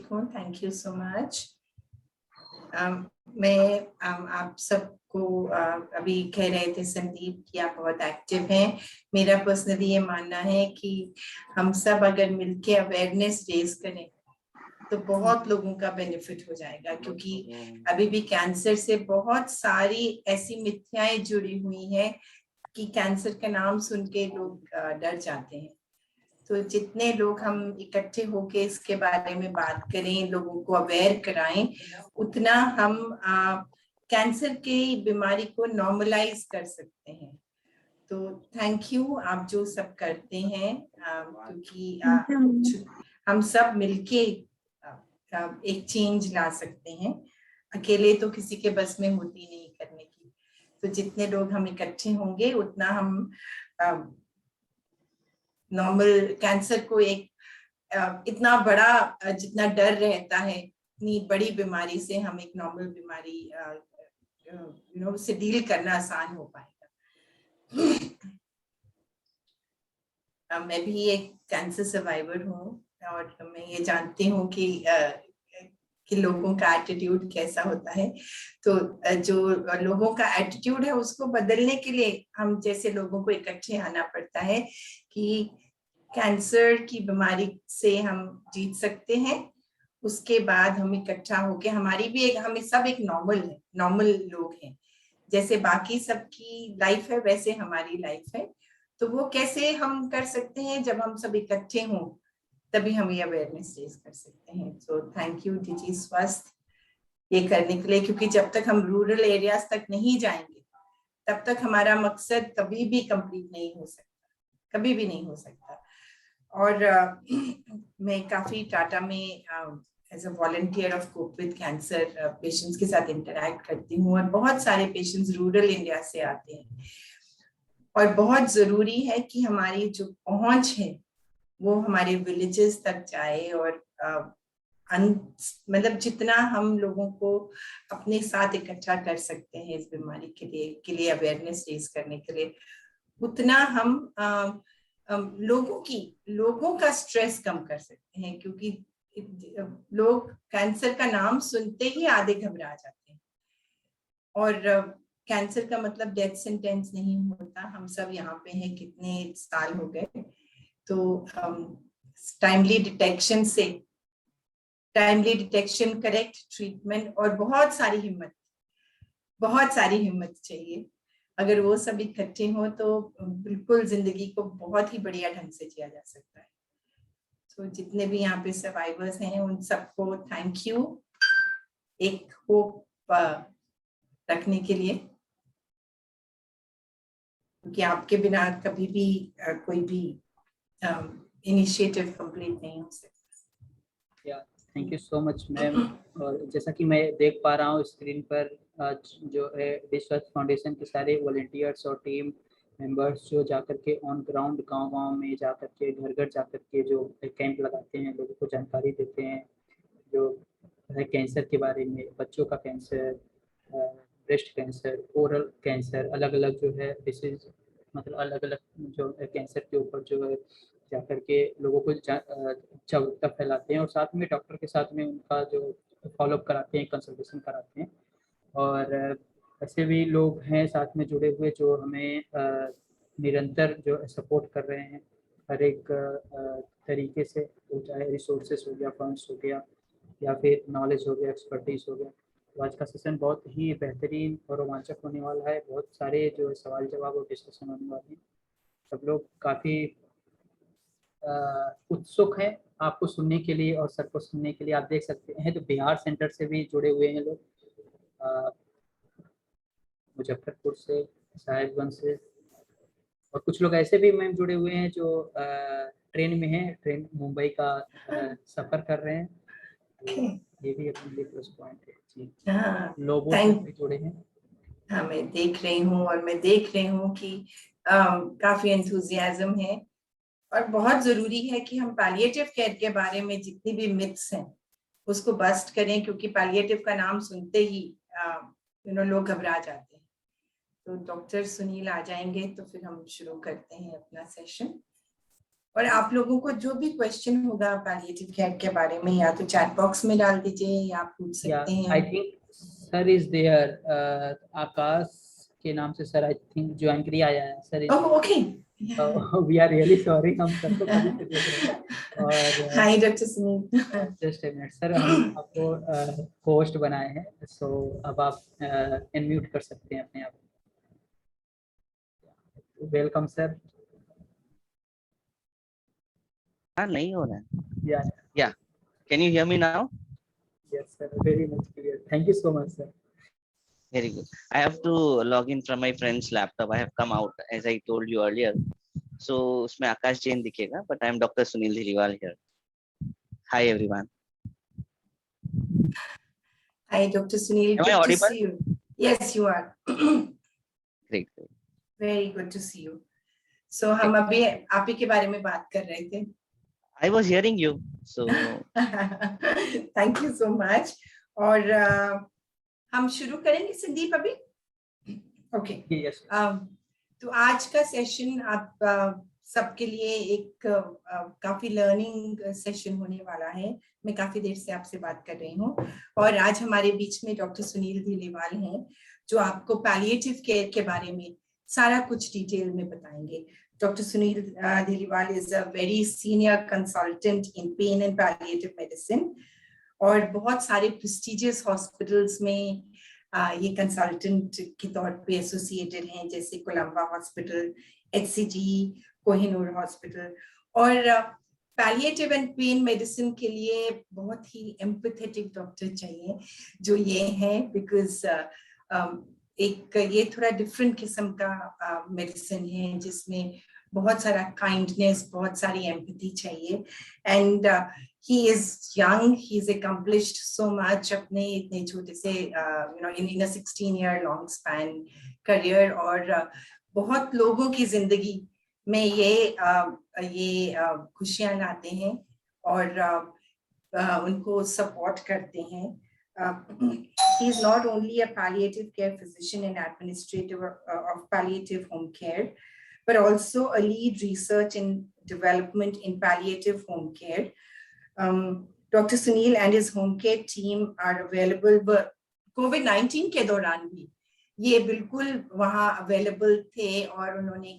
ठीक हूँ, thank you so much. मैं आप सबको अभी कह रहे थे संदीप कि आप बहुत एक्टिव हैं। मेरा पर्सनली ये मानना है कि हम सब अगर मिलके अवेयरनेस रेज करें तो बहुत लोगों का बेनिफिट हो जाएगा, क्योंकि अभी भी कैंसर से बहुत सारी ऐसी मिथ्याएं जुड़ी हुई हैं कि कैंसर का नाम सुन के लोग डर जाते हैं। तो जितने लोग हम इकट्ठे होके इसके बारे में बात करें, लोगों को अवेयर कराएं, उतना हम कैंसर की बीमारी को नॉर्मलाइज कर सकते हैं। तो थैंक यू आप जो सब करते हैं, क्योंकि हम सब मिलके एक चेंज ला सकते हैं। अकेले तो किसी के बस में होती नहीं करने की। तो जितने लोग हम इकट्ठे होंगे उतना हम नॉर्मल कैंसर को एक इतना बड़ा जितना डर रहता है, इतनी बड़ी बीमारी से हम एक नॉर्मल बीमारी से डील करना आसान हो पाएगा। मैं भी एक कैंसर सर्वाइवर हूँ और मैं ये जानती हूँ कि लोगों का एटीट्यूड कैसा होता है। तो जो लोगों का एटीट्यूड है उसको बदलने के लिए हम जैसे लोगों को इकट्ठे आना पड़ता है कि कैंसर की बीमारी से हम जीत सकते हैं। उसके बाद हम इकट्ठा होके हमारी भी हम सब एक नॉर्मल लोग हैं, जैसे बाकी सबकी लाइफ है वैसे हमारी लाइफ है। तो वो कैसे हम कर सकते हैं, जब हम सब इकट्ठे हों तभी हम ये अवेयरनेस रेज कर सकते हैं। सो थैंक यू डिजी स्वास्थ्य ये करने के लिए, क्योंकि जब तक हम रूरल एरियाज तक नहीं जाएंगे तब तक हमारा मकसद कभी भी कंप्लीट नहीं हो सकता, कभी भी नहीं हो सकता। और मैं काफी टाटा में as a volunteer of cope with cancer patients के साथ इंटरैक्ट करती हूँ, और बहुत सारे पेशेंट्स रूरल इंडिया से आते हैं। और बहुत जरूरी है कि हमारी जो पहुंच है वो हमारे विलेजेस तक जाए, और मतलब जितना हम लोगों को अपने साथ इकट्ठा कर सकते हैं इस बीमारी के लिए अवेयरनेस रेज करने के लिए, उतना हम लोगों का स्ट्रेस कम कर सकते हैं। क्योंकि लोग कैंसर का नाम सुनते ही आधे घबरा जाते हैं, और कैंसर का मतलब डेथ सेंटेंस नहीं होता। हम सब यहाँ पे हैं, कितने साल हो गए, तो टाइमली डिटेक्शन, करेक्ट ट्रीटमेंट और बहुत सारी हिम्मत चाहिए। अगर वो सब इकट्ठे हो तो बिल्कुल जिंदगी को बहुत ही बढ़िया ढंग से जिया जा सकता है। तो जितने भी यहाँ पे सर्वाइवर्स हैं उन सबको थैंक यू एक होप रखने के लिए, क्योंकि आपके बिना कभी भी कोई भी इनिशिएटिव कंप्लीट नहीं हो सकता। Thank you so much ma'am. और जैसा कि मैं देख पा रहा हूँ स्क्रीन पर जो है विश्व फाउंडेशन के सारे वॉलंटियर्स और टीम मेंबर्स जो जाकर के ऑन ग्राउंड गांव में जाकर के घर घर जाकर के जो कैंप लगाते हैं, लोगों को जानकारी देते हैं जो है कैंसर के बारे में, बच्चों का cancer, breast cancer, oral cancer, अलग अलग जो है डिसीज, मतलब अलग अलग जो कैंसर के ऊपर जो है जाकर के लोगों को जागरूकता फैलाते हैं, और साथ में डॉक्टर के साथ में उनका जो फॉलोअप कराते हैं, कंसल्टेशन कराते हैं। और ऐसे भी लोग हैं साथ में जुड़े हुए जो हमें निरंतर जो सपोर्ट कर रहे हैं हर एक तरीके से, तो चाहे रिसोर्सेस हो गया, फंड्स हो गया, या फिर नॉलेज हो गया, एक्सपर्टीज हो गया। तो आज का सेशन बहुत ही बेहतरीन और रोमांचक होने वाला है। बहुत सारे जो सवाल जवाब और डिस्कशन होने वाले हैं। सब लोग काफ़ी उत्सुक हैं आपको सुनने के लिए और सर को सुनने के लिए। आप देख सकते हैं तो बिहार सेंटर से भी जुड़े हुए हैं लोग, मुजफ्फरपुर से, साहिबगंज से, और कुछ लोग ऐसे भी मैम जुड़े हुए हैं जो ट्रेन में हैं, ट्रेन मुंबई का सफ़र कर रहे हैं। तो ये भी अपने लिए प्लस पॉइंट है जी। लोगों से भी जुड़े हैं। हाँ, मैं देख रही हूँ, और मैं देख रही हूँ कि काफी एंथुजियाज्म है। और बहुत जरूरी है कि हम पैलिएटिव केयर के बारे में जितनी भी मिथ्स हैं उसको बस्ट करें, क्योंकि पैलिएटिव का नाम सुनते ही लोग घबरा जाते हैं। तो डॉक्टर सुनील आ जाएंगे तो फिर हम शुरू करते हैं अपना सेशन। और आप लोगों को जो भी क्वेश्चन होगा पैलिएटिव केयर के बारे में या तो चैट बॉक्स में डाल दीजिए या आप पूछ सकते आई हैं। Think sir is there, Akash के नाम से सर आई थिंक ज्वाइन आया है sir is oh okay. We are really sorry, हम सर को कभी से देख रहे हैं। और hi doctor Sunil. Just a minute sir, हम आपको होस्ट बनाए हैं, सो अब आप अनम्यूट कर सकते हैं अपने आप। Welcome sir. हाँ नहीं हो रहा है। या या can you hear me now? Yes sir, very much clear, thank you so much sir. Very good. I have to log in from my friend's laptop. I have come out as I told you earlier. So उसमें आकाश जैन दिखेगा, but I am Dr. Sunil Dhaliwal here. Hi everyone. Hi Dr. Sunil, Am I good to audible? see you. Yes, you are. Great. Very good to see you. So हम अभी आप ही के बारे में बात कर रहे थे। I was hearing you. So Thank you so much. और हम शुरू करेंगे संदीप अभी? ओके। यस तो आज का सेशन आप सबके लिए एक काफी लर्निंग सेशन होने वाला है। मैं काफी देर से आपसे बात कर रही हूँ और आज हमारे बीच में डॉक्टर सुनील धीलीवाल हैं जो आपको पैलिएटिव केयर के बारे में सारा कुछ डिटेल में बताएंगे। Doctor Sunil Dhaliwal is a very senior consultant in pain and palliative medicine और बहुत सारे प्रेस्टिजियस हॉस्पिटल्स में ये कंसल्टेंट के तौर पे एसोसिएटेड हैं, जैसे Columba hospital, HCG, Kohinoor hospital. और पैलिएटिव एंड पेन मेडिसिन के लिए बहुत ही एम्पैथेटिक डॉक्टर चाहिए जो ये है, बिकॉज एक ये थोड़ा डिफरेंट किस्म का मेडिसिन है जिसमें बहुत सारा काइंडनेस, बहुत सारी एम्पैथी चाहिए। And he is young, he's accomplished so much अपने इतने छोटे से in a 16-year long span career और बहुत लोगों की जिंदगी में ये खुशियां लाते हैं और उनको सपोर्ट करते हैं। He is not only a palliative care physician and administrator of palliative home care, but also a lead research and development in palliative home care. Dr. Sunil and his home care team are available, but COVID-19 के दौरान भी ये बिल्कुल वहाँ available थे और उन्होंने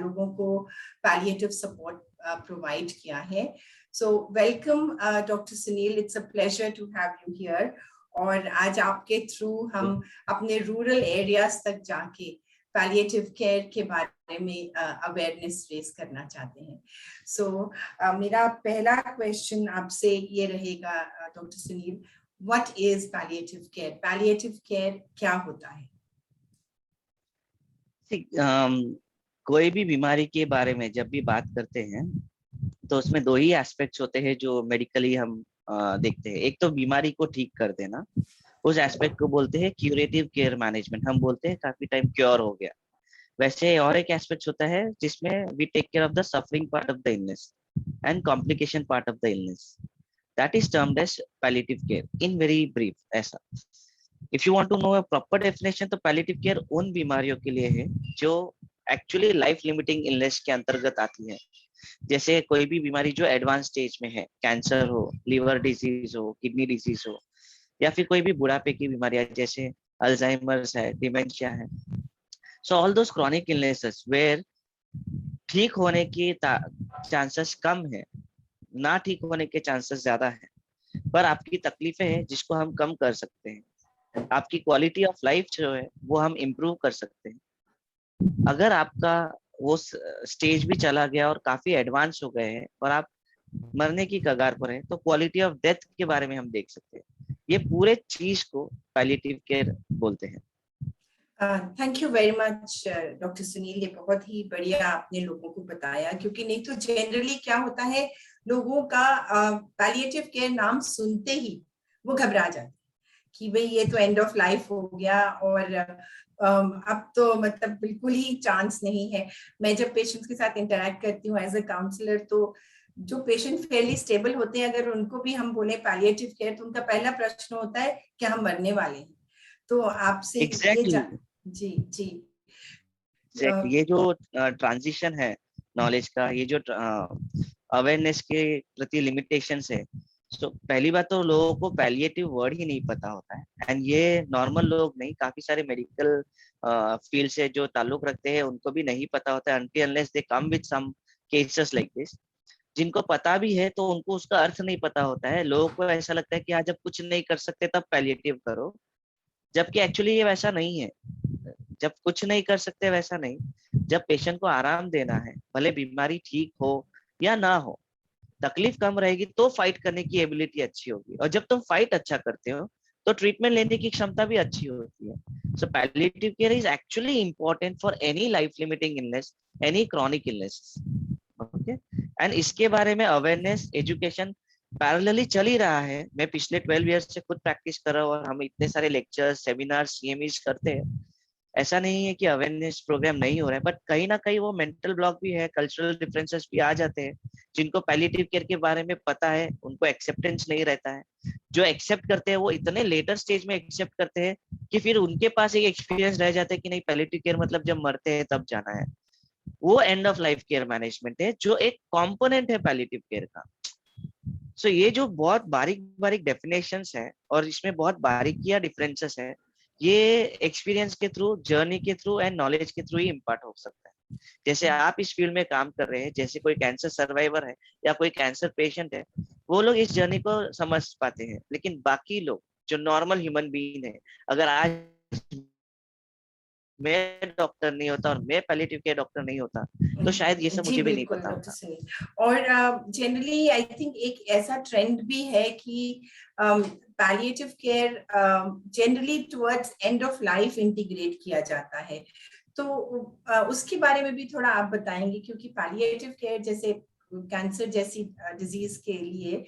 लोगों को पैलिएटिव सपोर्ट प्रोवाइड किया है। So welcome Dr. Sunil, it's a pleasure to have you here. और आज आपके थ्रू हम अपने रूरल एरियाज तक जाके पैलिएटिव केयर के बारे में अवेयरनेस रेस करना चाहते हैं। सो मेरा पहला क्वेश्चन आपसे ये रहेगा doctor Sunil, what is palliative care? Palliative care क्या होता है? कोई भी बीमारी के बारे में जब भी बात करते हैं तो उसमें दो ही एस्पेक्ट्स होते हैं जो मेडिकली हम देखते हैं। एक तो बीमारी को ठीक कर देना, उस एस्पेक्ट को बोलते हैं क्यूरेटिव केयर मैनेजमेंट। हम बोलते हैं काफी टाइम क्योर हो गया। वैसे और एक एस्पेक्ट होता है जिसमें we take care of the suffering part of the illness and complication part of the illness, that is termed as palliative care in very brief. ऐसा if you want to know a proper definition तो palliative care उन बीमारियों के लिए है जो actually life limiting illness के अंतर्गत आती है। जैसे कोई भी बीमारी जो एडवांस स्टेज में है, कैंसर हो, लिवर डिजीज हो, किडनी डिजीज हो, या फिर कोई भी बुढ़ापे की बीमारियां जैसे अल्जाइमर्स है, डिमेंशिया है। So all those chronic illnesses where ठीक होने की चांसेस कम है, ना ठीक होने के चांसेस ज्यादा है, पर आपकी तकलीफें हैं जिसको हम कम कर सकते हैं। आपकी क्वालिटी ऑफ लाइफ जो है वो हम इम्प्रूव कर सकते हैं। अगर आपका वो स्टेज भी चला गया और काफी एडवांस हो गए हैं और आप मरने की कगार पर हैं, तो क्वालिटी ऑफ डेथ के बारे में हम देख सकते हैं। ये पूरे चीज को पैलिएटिव केयर बोलते हैं। Thank you very much doctor Sunil, ये बहुत ही बढ़िया आपने लोगों को बताया, क्योंकि नहीं तो जनरली क्या होता है, लोगों का पैलिएटिव केयर नाम सुनते ही वो घबरा जाते हैं कि भाई ये तो एंड ऑफ लाइफ हो गया और अब तो मतलब बिल्कुल ही चांस नहीं है। मैं जब पेशेंट्स के साथ इंटरेक्ट करती हूँ एज अ काउंसलर, तो जो पेशेंट फेयरली स्टेबल होते हैं, अगर उनको भी हम बोले पैलिएटिव केयर, तो उनका पहला प्रश्न होता है कि हम मरने वाले हैं। तो आपसे exactly. जी जी ये जो ट्रांजिशन है नॉलेज का, ये जो अवेयरनेस के प्रति लिमिटेशंस है। तो पहली बात तो लोगों को पैलिएटिव वर्ड ही नहीं पता होता है, एंड ये नॉर्मल लोग नहीं, काफी सारे मेडिकल फील्ड से जो ताल्लुक रखते हैं उनको भी नहीं पता होता है, until unless they come with some cases like this। जिनको पता भी है तो उनको उसका अर्थ नहीं पता होता है। लोगों को ऐसा लगता है कि हाँ, जब कुछ नहीं कर सकते तब पैलिएटिव करो, जबकि एक्चुअली ये वैसा नहीं है। जब कुछ नहीं कर सकते वैसा नहीं, जब पेशेंट को आराम देना है, भले बीमारी ठीक हो या ना हो, तकलीफ कम रहेगी तो फाइट करने की एबिलिटी अच्छी होगी, और जब तुम फाइट अच्छा करते हो तो ट्रीटमेंट लेने की क्षमता भी अच्छी होती है। So palliative care is actually important for any life limiting illness, any chronic illness. Okay, and इसके बारे में अवेयरनेस एजुकेशन पैरेलली चल ही रहा है। मैं पिछले 12 ईयर्स से खुद प्रैक्टिस कर रहा हूँ, और हम इतने सारे लेक्चर्स, सेमिनार, सीएमईज करते हैं। ऐसा नहीं है कि अवेयरनेस प्रोग्राम नहीं हो रहा है, बट कहीं ना कहीं वो मेंटल ब्लॉक भी है, कल्चरल डिफरेंसेस भी आ जाते हैं। जिनको पैलिएटिव केयर के बारे में पता है उनको एक्सेप्टेंस नहीं रहता है, जो एक्सेप्ट करते हैं वो इतने लेटर स्टेज में एक्सेप्ट करते हैं कि फिर उनके पास एक एक्सपीरियंस रह जाता है कि नहीं, पैलिएटिव केयर मतलब जब मरते हैं तब जाना है। वो and of life care management है, जो एक कंपोनेंट है पैलिएटिव केयर का। सो ये जो बहुत बारीक बारीक डेफिनेशंस है और इसमें बहुत बारीकियां डिफरेंसेस है, ये एक्सपीरियंस के थ्रू, जर्नी के थ्रू एंड नॉलेज के थ्रू ही इम्पार्ट हो सकता है। जैसे आप इस फील्ड में काम कर रहे हैं, जैसे कोई कैंसर सर्वाइवर है या कोई कैंसर पेशेंट है, वो लोग इस जर्नी को समझ पाते हैं, लेकिन बाकी लोग जो नॉर्मल ह्यूमन बीइंग है, अगर आज मैं डॉक्टर नहीं होता और मैं पैलिएटिव केयर डॉक्टर नहीं होता तो शायद ये सब जी मुझे भी नहीं बिल्कुल पता डॉक्टर होता। सुनील। और जनरली आई थिंक एक ऐसा ट्रेंड भी है कि palliative care generally towards and of life integrate किया जाता है, तो उसके बारे में भी थोड़ा आप बताएंगे, क्योंकि पैलिएटिव केयर जैसे कैंसर जैसी डिजीज के लिए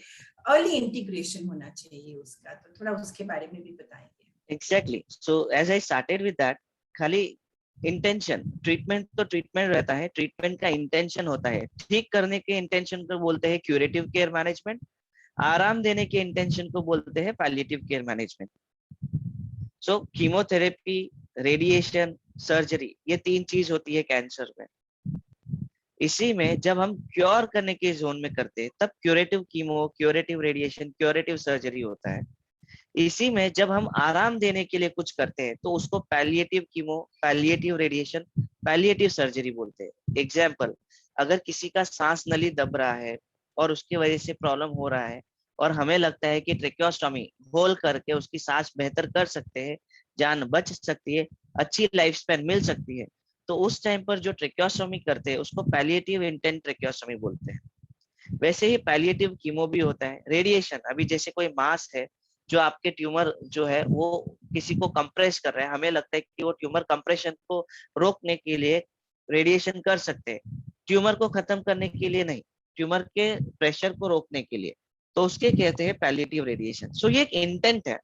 अर्ली इंटीग्रेशन होना चाहिए उसका, तो थोड़ा उसके बारे में भी बताएंगे। Exactly. So as I started with that, खाली इंटेंशन, ट्रीटमेंट तो ट्रीटमेंट रहता है, ट्रीटमेंट का इंटेंशन होता है, ठीक करने के इंटेंशन को बोलते हैं क्यूरेटिव केयर मैनेजमेंट, आराम देने के इंटेंशन को बोलते हैं पैलिएटिव केयर मैनेजमेंट। सो कीमोथेरेपी, रेडिएशन, सर्जरी, ये 3 चीज होती है कैंसर में। इसी में जब हम क्योर करने के जोन में करते हैं तब curative chemo, curative radiation, curative surgery होता है। इसी में जब हम आराम देने के लिए कुछ करते हैं तो उसको palliative chemo, palliative radiation, palliative surgery बोलते हैं। एग्जाम्पल, अगर किसी का सांस नली दब रहा है और उसकी वजह से प्रॉब्लम हो रहा है और हमें लगता है कि ट्रेकियोस्टोमी होल करके उसकी सांस बेहतर कर सकते हैं, जान बच सकती है, अच्छी लाइफ स्पैन मिल सकती है, तो उस टाइम पर जो ट्रेकियोस्टोमी करते हैं उसको पैलिएटिव इंटेंट ट्रेकियोस्टोमी बोलते हैं। वैसे ही पैलिएटिव कीमो भी होता है। रेडिएशन, अभी जैसे कोई मास है जो आपके ट्यूमर जो है वो किसी को कंप्रेस कर रहा है, हमें लगता है कि वो ट्यूमर कंप्रेशन को रोकने के लिए रेडिएशन कर सकते हैं, ट्यूमर को खत्म करने के लिए नहीं, ट्यूमर के प्रेशर को रोकने के लिए, तो उसके कहते हैं पैलिएटिव रेडिएशन। सो ये एक इंटेंट है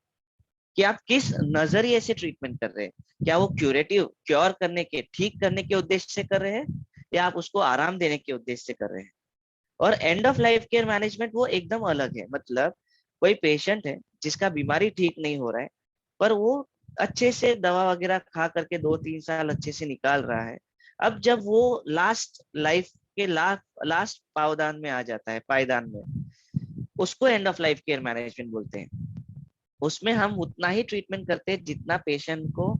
कि आप किस नजरिए से ट्रीटमेंट कर रहे हैं, क्या वो क्यूरेटिव, क्योर करने के, ठीक करने के उद्देश्य से कर रहे हैं, या आप उसको आराम देने के उद्देश्य से कर रहे हैं। और and of life care management वो एकदम अलग है। मतलब कोई पेशेंट है जिसका बीमारी ठीक नहीं हो रहा है, पर वो अच्छे से दवा वगैरह खा करके 2-3 साल अच्छे से निकाल रहा है, अब जब वो लास्ट लाइफ के लास्ट पावदान में आ जाता है, पायदान में, उसको and of life care management बोलते हैं। उसमें हम उतना ही ट्रीटमेंट करते हैं जितना पेशेंट को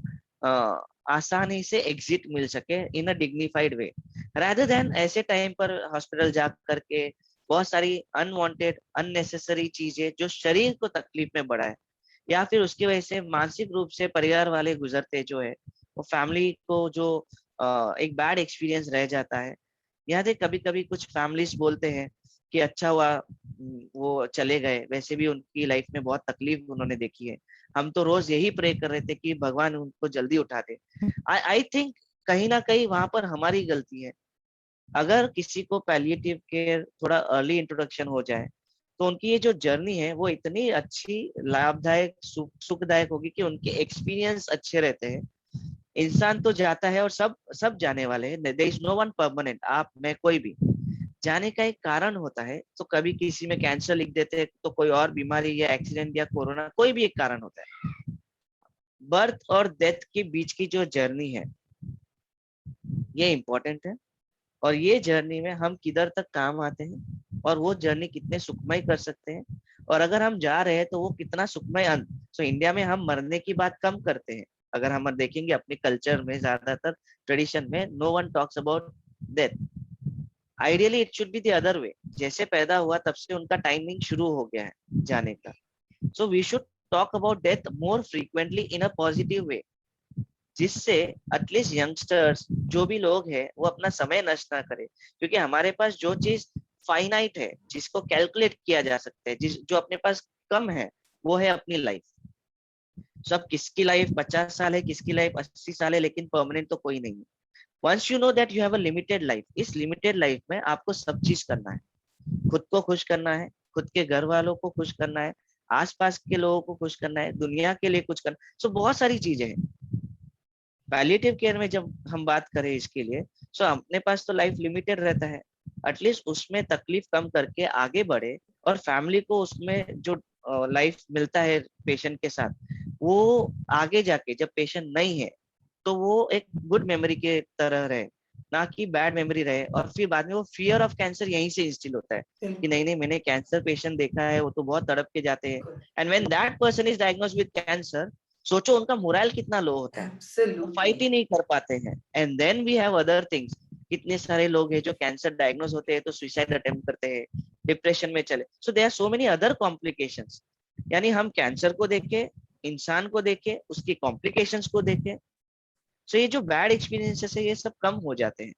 आसानी से एग्जिट मिल सके इन अ डिग्निफाइड वे, रादर देन ऐसे टाइम पर हॉस्पिटल जा करके बहुत सारी अनवांटेड, अननेसेसरी चीजें जो शरीर को तकलीफ में बढ़ाए, या फिर उसकी वजह से मानसिक रूप से परिवार वाले गुजरते जो है, वो फैमिली को जो एक बैड एक्सपीरियंस रह जाता है। यहाँ से कभी कभी कुछ फैमिलीज बोलते हैं कि अच्छा हुआ वो चले गए, वैसे भी उनकी लाइफ में बहुत तकलीफ उन्होंने देखी है, हम तो रोज यही प्रे कर रहे थे कि भगवान उनको जल्दी उठा दे। आई थिंक कहीं ना कहीं वहां पर हमारी गलती है। अगर किसी को पैलिएटिव केयर थोड़ा अर्ली इंट्रोडक्शन हो जाए तो उनकी ये जो जर्नी है वो इतनी अच्छी, लाभदायक, सुखदायक होगी कि उनके एक्सपीरियंस अच्छे रहते हैं। इंसान तो जाता है और सब सब जाने वाले हैं, there is no one permanent, आप मैं कोई भी, जाने का एक कारण होता है। तो कभी किसी में कैंसर लिख देते हैं, तो कोई और बीमारी या एक्सीडेंट या कोरोना, कोई भी एक कारण होता है। बर्थ और डेथ के बीच की जो जर्नी है ये इम्पोर्टेंट है। और ये जर्नी में हम किधर तक काम आते हैं और वो जर्नी कितने सुखमय कर सकते हैं, और अगर हम जा रहे हैं तो वो कितना सुखमय अंत। सो इंडिया में हम मरने की बात कम करते हैं। अगर हम देखेंगे अपने कल्चर में, ज्यादातर ट्रेडिशन में no one talks about death. Ideally it should be the other way. जैसे पैदा हुआ तब से उनका टाइमिंग शुरू हो गया है जाने का। So we should talk about death more frequently in a positive way, जिससे एटलीस्ट यंगस्टर्स जो भी लोग हैं वो अपना समय नष्ट ना करे। क्योंकि हमारे पास जो चीज फाइनाइट है, जिसको कैलकुलेट किया जा सकता है, जो अपने पास कम है, वो है अपनी लाइफ। सब किसकी लाइफ 50 साल है, किसकी लाइफ 80 साल है, लेकिन परमानेंट तो कोई नहीं है। Once you know that you have a limited life, इस लिमिटेड लाइफ में आपको सब चीज करना है। खुद को खुश करना है, खुद के घर वालों को खुश करना है, आसपास के लोगों को खुश करना है, दुनिया के लिए कुछ करना। सो बहुत सारी चीजें हैं। पैलिएटिव केयर में जब हम बात करें इसके लिए, सो अपने पास तो लाइफ लिमिटेड रहता है, एटलीस्ट उसमें तकलीफ कम करके आगे बढ़े, और फैमिली को उसमें जो लाइफ मिलता है पेशेंट के साथ, वो आगे जाके जब पेशेंट नहीं है तो वो एक गुड मेमोरी के तरह रहे, ना कि बैड मेमोरी रहे। और फिर बाद में वो फियर ऑफ कैंसर यहीं से इंस्टिल होता है कि नहीं नहीं, मैंने कैंसर पेशेंट देखा है, वो तो बहुत तड़प के जाते हैं। And when that person is diagnosed with cancer, सोचो उनका मोरल कितना लो होता है, वो फाइट ही नहीं कर पाते हैं। And then we have other things. कितने सारे लोग हैं जो कैंसर डायग्नोज होते हैं तो सुसाइड अटेम्प्ट करते हैं, डिप्रेशन में चले। So there are so many other complications. यानी हम कैंसर को देखें, इंसान को देखें, उसकी कॉम्प्लिकेशंस को देखें। सो ये जो बैड एक्सपीरियंसेस है ये सब कम हो जाते हैं।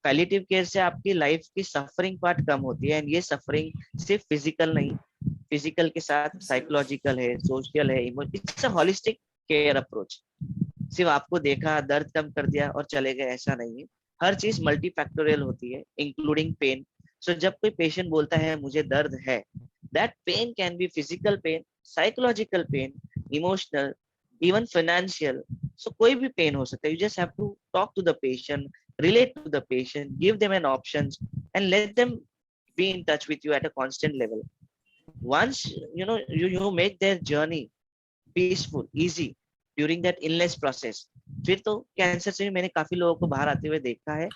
पैलिएटिव केयर से आपकी लाइफ की सफरिंग पार्ट कम होती है। एंड ये सफरिंग सिर्फ फिजिकल नहीं, फिजिकल के साथ साइकोलॉजिकल है, सोशल है, it's a holistic care approach. सिर्फ आपको देखा, दर्द कम कर दिया और चले गए, ऐसा नहीं है। हर चीज मल्टीफैक्टोरियल होती है, इंक्लूडिंग पेन। सो जब कोई पेशेंट बोलता है मुझे दर्द है, that pain can be physical pain, psychological pain, emotional, even financial. So कोई भी पेन हो सकता है। You just have to talk to the patient, relate to the patient, give them an options, and let them be in touch with you at a constant level. Once you make their journey peaceful, easy during that illness process, फिर तो cancer से भी मैंने काफी लोगों को बाहर आते हुए देखा है,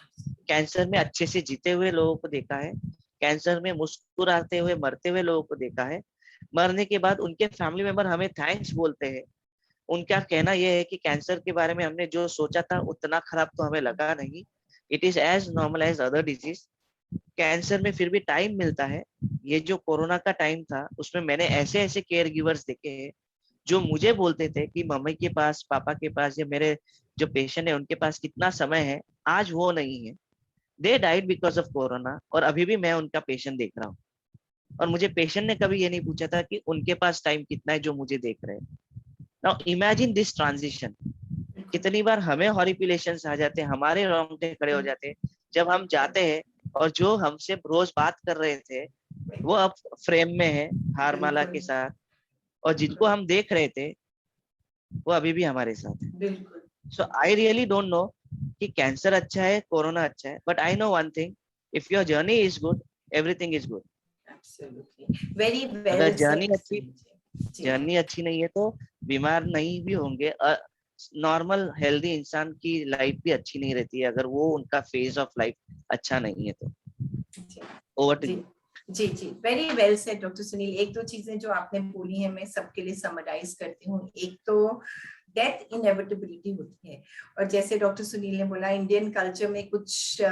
कैंसर में अच्छे से जीते हुए लोगों को देखा है, कैंसर में मुस्कुराते हुए मरते हुए लोगों को देखा है। मरने के बाद उनके फैमिली मेंबर हमें थैंक्स बोलते हैं। उनका कहना यह है कि कैंसर के बारे में हमने जो सोचा था उतना खराब तो हमें लगा नहीं, it is as normal as other disease. Cancer में फिर भी टाइम मिलता है। ये जो कोरोना का टाइम था उसमें मैंने ऐसे ऐसे केयर गिवर्स देखे हैं जो मुझे बोलते थे कि मम्मी के पास, पापा के पास, या मेरे जो पेशेंट है उनके पास कितना समय है, आज वो नहीं है। They died because of corona, और अभी भी मैं उनका पेशेंट देख रहा हूँ। और मुझे पेशेंट ने कभी ये नहीं पूछा था कि उनके पास टाइम कितना है जो मुझे देख रहे हैं। Now imagine this transition. कितनी बार हमें हॉरिपिलेशंस आ जाते हैं, हमारे रोंगटे खड़े हो जाते हैं जब हम जाते हैं और जो हमसे रोज बात कर रहे थे वो अब फ्रेम में है हारमाला के साथ, और जिनको हम देख रहे थे वो अभी भी हमारे साथ है। सो आई रियली डोंट नो कि कैंसर अच्छा है, कोरोना अच्छा है, but I know one thing, if your journey is good, everything is good. Very well अगर जर्नी अच्छी नहीं है तो बीमार नहीं भी होंगे। नॉर्मल हेल्दी इंसान की लाइफ भी अच्छी नहीं रहती है अगर वो उनका फेज ऑफ लाइफ अच्छा नहीं है तो। Over to you. जी जी, very well said doctor Sunil. एक दो चीजें जो आपने बोली है मैं सबके लिए समराइज करती हूँ। एक तो डेथ इनएविटेबिलिटी होती है, और जैसे डॉक्टर सुनील ने बोला इंडियन कल्चर में कुछ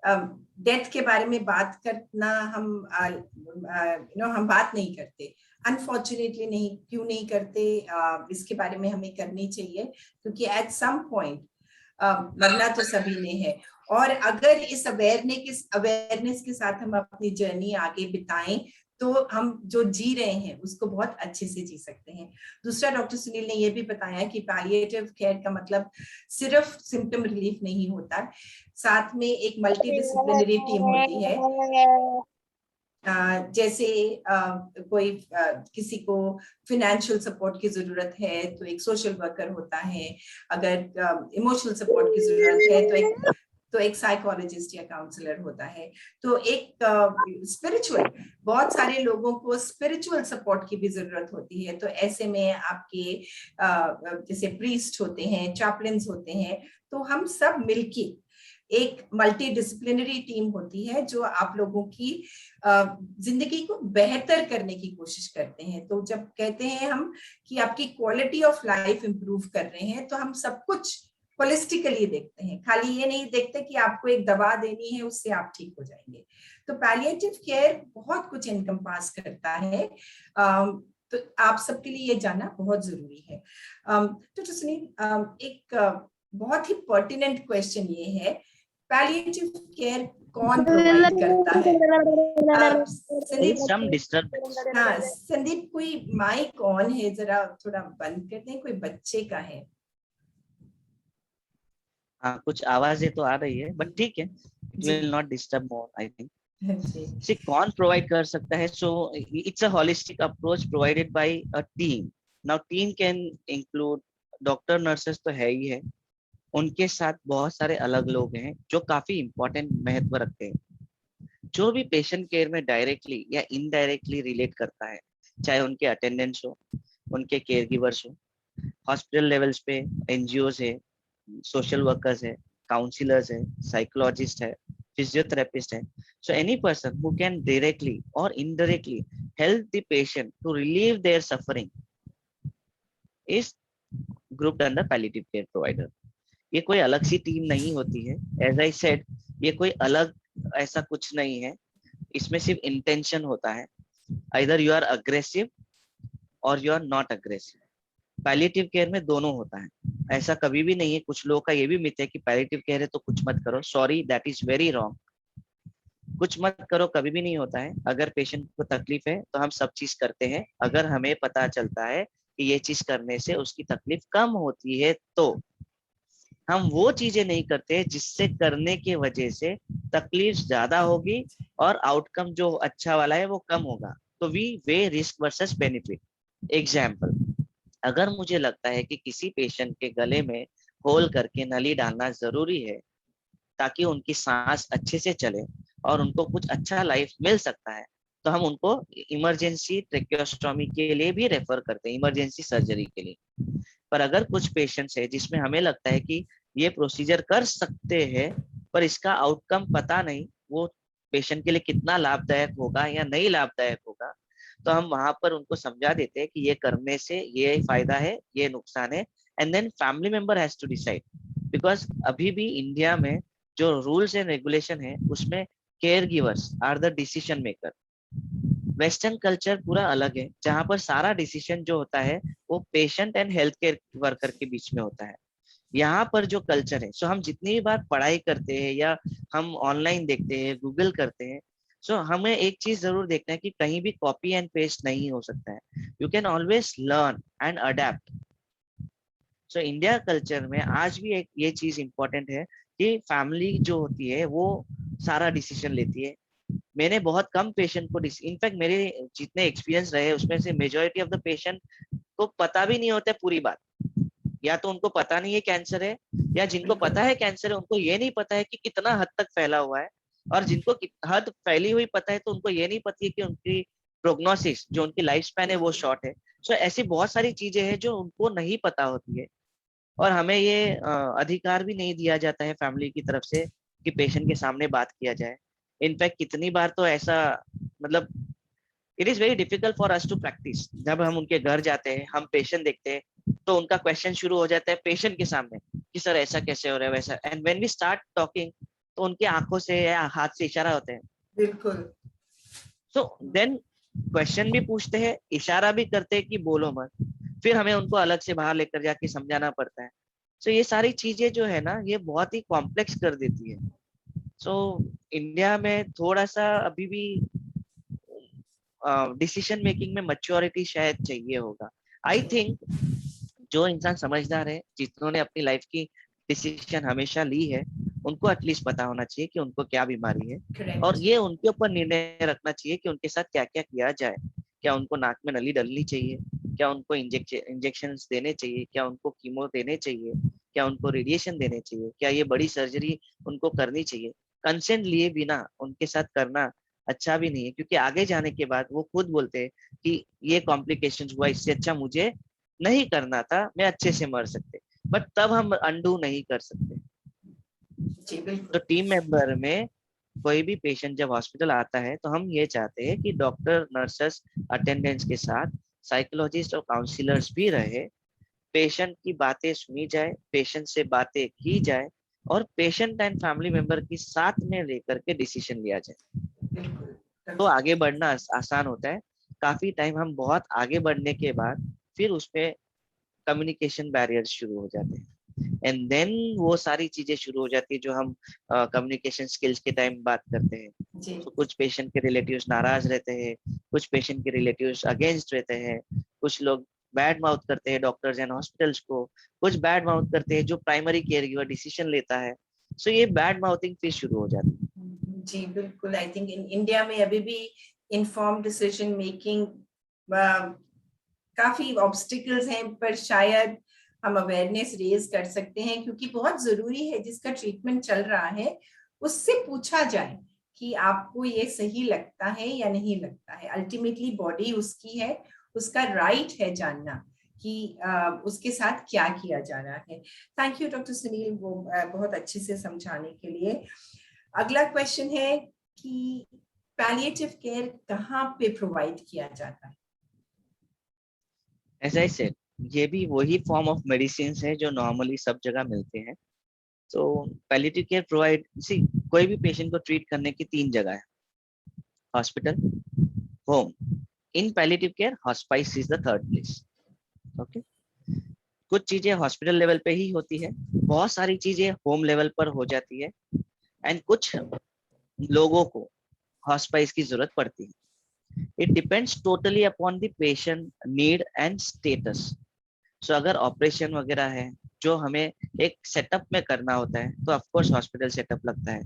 डेथ के बारे में बात करना हम बात नहीं करते, अनफॉर्चुनेटली। नहीं, क्यों नहीं करते? इसके बारे में हमें करनी चाहिए, क्योंकि एट सम पॉइंट मरना तो सभी ने है। और अगर इस अवेयरनेस के साथ हम अपनी जर्नी आगे बिताएं तो हम जो जी रहे हैं उसको बहुत अच्छे से जी सकते हैं। दूसरा, डॉक्टर सुनील ने यह भी बताया कि पैलिएटिव केयर का मतलब सिर्फ सिम्टम रिलीफ नहीं होता, साथ में एक मल्टीडिसिप्लिनरी टीम होती है। जैसे कोई किसी को फाइनेंशियल सपोर्ट की जरूरत है तो एक सोशल वर्कर होता है, अगर इमोशनल सपोर्ट की जरूरत है तो एक साइकोलॉजिस्ट या काउंसलर होता है, तो एक स्पिरिचुअल, बहुत सारे लोगों को स्पिरिचुअल सपोर्ट की भी जरूरत होती है। तो ऐसे में आपके जैसे प्रीस्ट होते हैं, चैपलिन्स होते हैं, तो हम सब मिलके एक मल्टी डिसिप्लिनरी टीम होती है जो आप लोगों की जिंदगी को बेहतर करने की कोशिश करते हैं। तो जब कहते हैं हम कि आपकी क्वालिटी ऑफ लाइफ इंप्रूव कर रहे हैं, तो हम सब कुछ होलिस्टिकली देखते हैं, खाली ये नहीं देखते कि आपको एक दवा देनी है उससे आप ठीक हो जाएंगे। तो पैलिएटिव केयर बहुत कुछ इनकम्पास करता है। तो आप सबके लिए ये जानना बहुत जरूरी है। तो सुनील, एक बहुत ही पर्टिनेंट क्वेश्चन ये है, पैलिएटिव केयर कौन प्रोवाइड करता है? संदीप, हाँ संदीप, कोई माइक ऑन है, जरा थोड़ा बंद कर दें, कोई बच्चे का है। हाँ, कुछ आवाजें तो आ रही है, बट ठीक है, it will not disturb more I think. See, कौन प्रोवाइड कर सकता है? So it's a holistic approach provided by a team. Now team can include doctor, nurses तो है ही है, उनके साथ बहुत सारे अलग लोग हैं जो काफी इंपॉर्टेंट महत्व रखते हैं, जो भी पेशेंट केयर में डायरेक्टली या इनडायरेक्टली रिलेट करता है, चाहे उनके अटेंडेंस हो, उनके केयर गिवर्स हो, हॉस्पिटल लेवल्स पे एनजीओज है, सोशल वर्कर्स है, काउंसलर्स है, साइकोलॉजिस्ट है, फिजियोथेरेपिस्ट है। So any person who can directly or indirectly help the patient to relieve their suffering is grouped under palliative care provider. ये कोई अलग सी टीम नहीं होती है, as I said, ये कोई अलग ऐसा कुछ नहीं है, इसमें सिर्फ इंटेंशन होता है, either you are aggressive or you are not aggressive. Palliative care में दोनों होता है, ऐसा कभी भी नहीं है। कुछ लोगों का ये भी मिथ है कि पैलिएटिव केयर है तो कुछ मत करो, sorry, that is very wrong. कुछ मत करो कभी भी नहीं होता है। अगर पेशेंट को तकलीफ है तो हम सब चीज करते हैं, अगर हमें पता चलता है कि ये चीज करने से उसकी तकलीफ कम होती है तो हम वो चीजें नहीं करते जिससे करने की वजह से तकलीफ ज्यादा होगी और आउटकम जो अच्छा वाला है वो कम होगा। तो we weigh risk versus benefit. Example, अगर मुझे लगता है कि किसी पेशेंट के गले में होल करके नली डालना जरूरी है ताकि उनकी सांस अच्छे से चले और उनको कुछ अच्छा लाइफ मिल सकता है, तो हम उनको इमरजेंसी ट्रेकियोस्टोमी के लिए भी रेफर करते हैं, इमरजेंसी सर्जरी के लिए। पर अगर कुछ पेशेंट्स है जिसमें हमें लगता है कि ये प्रोसीजर कर सकते हैं पर इसका आउटकम पता नहीं, वो पेशेंट के लिए कितना लाभदायक होगा या नहीं लाभदायक होगा, तो हम वहां पर उनको समझा देते हैं कि ये करने से ये फायदा है, ये नुकसान है, and then family member has to decide. Because अभी भी इंडिया में जो रूल्स एंड रेगुलेशन है उसमें care givers are the decision maker. Western culture पूरा अलग है, जहां पर सारा डिसीजन जो होता है वो patient and health care worker के बीच में होता है। यहाँ पर जो कल्चर है, सो हम जितनी भी बार पढ़ाई करते हैं या हम ऑनलाइन देखते हैं, गूगल करते हैं, सो हमें एक चीज जरूर देखना है कि कहीं भी कॉपी एंड पेस्ट नहीं हो सकता है। You can always learn and adapt. So India culture में आज भी एक ये चीज इंपॉर्टेंट है कि फैमिली जो होती है वो सारा डिसीजन लेती है। मैंने बहुत कम पेशेंट को, इनफैक्ट मेरे जितने एक्सपीरियंस रहे उसमें से मेजोरिटी ऑफ द पेशेंट को पता भी नहीं होता है पूरी बात। या तो उनको पता नहीं है कैंसर है, या जिनको पता है कैंसर है उनको ये नहीं पता है कि कितना हद तक फैला हुआ है, और जिनको हद फैली हुई पता है तो उनको ये नहीं पता है कि उनकी प्रोग्नोसिस, जो उनकी लाइफ स्पैन है, वो शॉर्ट है। सो ऐसी बहुत सारी चीजें हैं जो उनको नहीं पता होती है, और हमें ये अधिकार भी नहीं दिया जाता है फैमिली की तरफ से कि पेशेंट के सामने बात किया जाए। इनफैक्ट कितनी बार तो ऐसा, मतलब it is very difficult for us to practice. जब हम उनके घर जाते हैं, हम पेशेंट देखते हैं, तो उनका क्वेश्चन शुरू हो जाता है पेशेंट के सामने कि सर ऐसा कैसे हो रहा है, वैसा, and when we start talking तो उनके आंखों से या हाथ से इशारा होते हैं। बिल्कुल। सो देन क्वेश्चन भी पूछते हैं, इशारा भी करते हैं कि बोलो मत, फिर हमें उनको अलग से बाहर लेकर जाके समझाना पड़ता है। सो ये सारी चीजें जो है ना, ये बहुत ही कॉम्प्लेक्स कर देती है। सो इंडिया में थोड़ा सा अभी भी डिसीजन मेकिंग में मैच्योरिटी शायद चाहिए होगा। आई थिंक जो इंसान समझदार है, जिन्होंने अपनी लाइफ की डिसीजन हमेशा ली है, उनको एटलीस्ट पता होना चाहिए कि उनको क्या बीमारी है। Correct. और ये उनके ऊपर निर्णय रखना चाहिए कि उनके साथ क्या क्या किया जाए। क्या उनको नाक में नली डलनी चाहिए, क्या उनको इंजेक्शन देने चाहिए, क्या उनको कीमो देने चाहिए, क्या उनको रेडिएशन देने चाहिए, क्या ये बड़ी सर्जरी उनको करनी चाहिए। कंसेंट लिए बिना उनके साथ करना अच्छा भी नहीं है, क्योंकि आगे जाने के बाद वो खुद बोलते हैं कि ये कॉम्प्लिकेशंस हुआ, इससे अच्छा मुझे नहीं करना था, मैं अच्छे से मर सकते, बट तब हम अंडू नहीं कर सकते। जी तो बिल्कुल। टीम मेंबर में कोई भी पेशेंट जब हॉस्पिटल आता है तो हम ये चाहते हैं कि डॉक्टर, नर्सेस, अटेंडेंट्स के साथ साइकोलॉजिस्ट और काउंसलर्स भी रहे, पेशेंट की बातें सुनी जाए, पेशेंट से बातें की जाए और पेशेंट एंड फैमिली मेंबर की साथ में लेकर के डिसीजन लिया जाए। बिल्कुल। तो आगे बढ़ना आसान होता है। काफी टाइम हम बहुत आगे बढ़ने के बाद फिर उसमें कम्युनिकेशन बैरियर्स शुरू हो जाते हैं, एंड देन वो सारी चीजें शुरू हो जाती है जो हम कम्युनिकेशन स्किल्स के टाइम बात करते हैं। जी तो कुछ पेशेंट के रिलेटिव्स नाराज रहते हैं, कुछ पेशेंट के रिलेटिव्स अगेंस्ट रहते हैं, कुछ लोग बैड माउथ करते हैं डॉक्टर्स एंड हॉस्पिटल्स को, कुछ बैड माउथ करते हैं जो प्राइमरी केयर गिवर डिसीजन लेता है। सो ये बैड माउथिंग फिर शुरू हो जाती है। जी बिल्कुल। आई थिंक इन इंडिया में अभी भी इन्फॉर्म्ड डिसीजन मेकिंग काफी ऑब्स्टिकल्स हैं, पर शायद हम अवेयरनेस रेज कर सकते हैं, क्योंकि बहुत जरूरी है जिसका ट्रीटमेंट चल रहा है उससे पूछा जाए कि आपको ये सही लगता है या नहीं लगता है। अल्टीमेटली बॉडी उसकी है, उसका राइट है जानना कि उसके साथ क्या किया जा रहा है। थैंक यू डॉक्टर सुनील, वो बहुत अच्छे से समझाने के लिए। अगला क्वेश्चन है कि पैलिएटिव केयर कहाँ पे प्रोवाइड किया जाता है? एज आई सेड, ये भी वही फॉर्म ऑफ मेडिसिन है जो नॉर्मली सब जगह मिलते हैं। तो पैलिएटिव केयर प्रोवाइड, सी, कोई भी पेशेंट को ट्रीट करने की 3 जगह है: hospital, home. In palliative care hospice is the third place. Okay, कुछ चीजें हॉस्पिटल लेवल पे ही होती है, बहुत सारी चीजें होम लेवल पर हो जाती है, एंड कुछ लोगों को हॉस्पाइस की जरूरत पड़ती है। It depends totally upon the patient need and status. So अगर ऑपरेशन वगैरह है जो हमें एक सेटअप में करना होता है तो ऑफ कोर्स हॉस्पिटल सेटअप लगता है,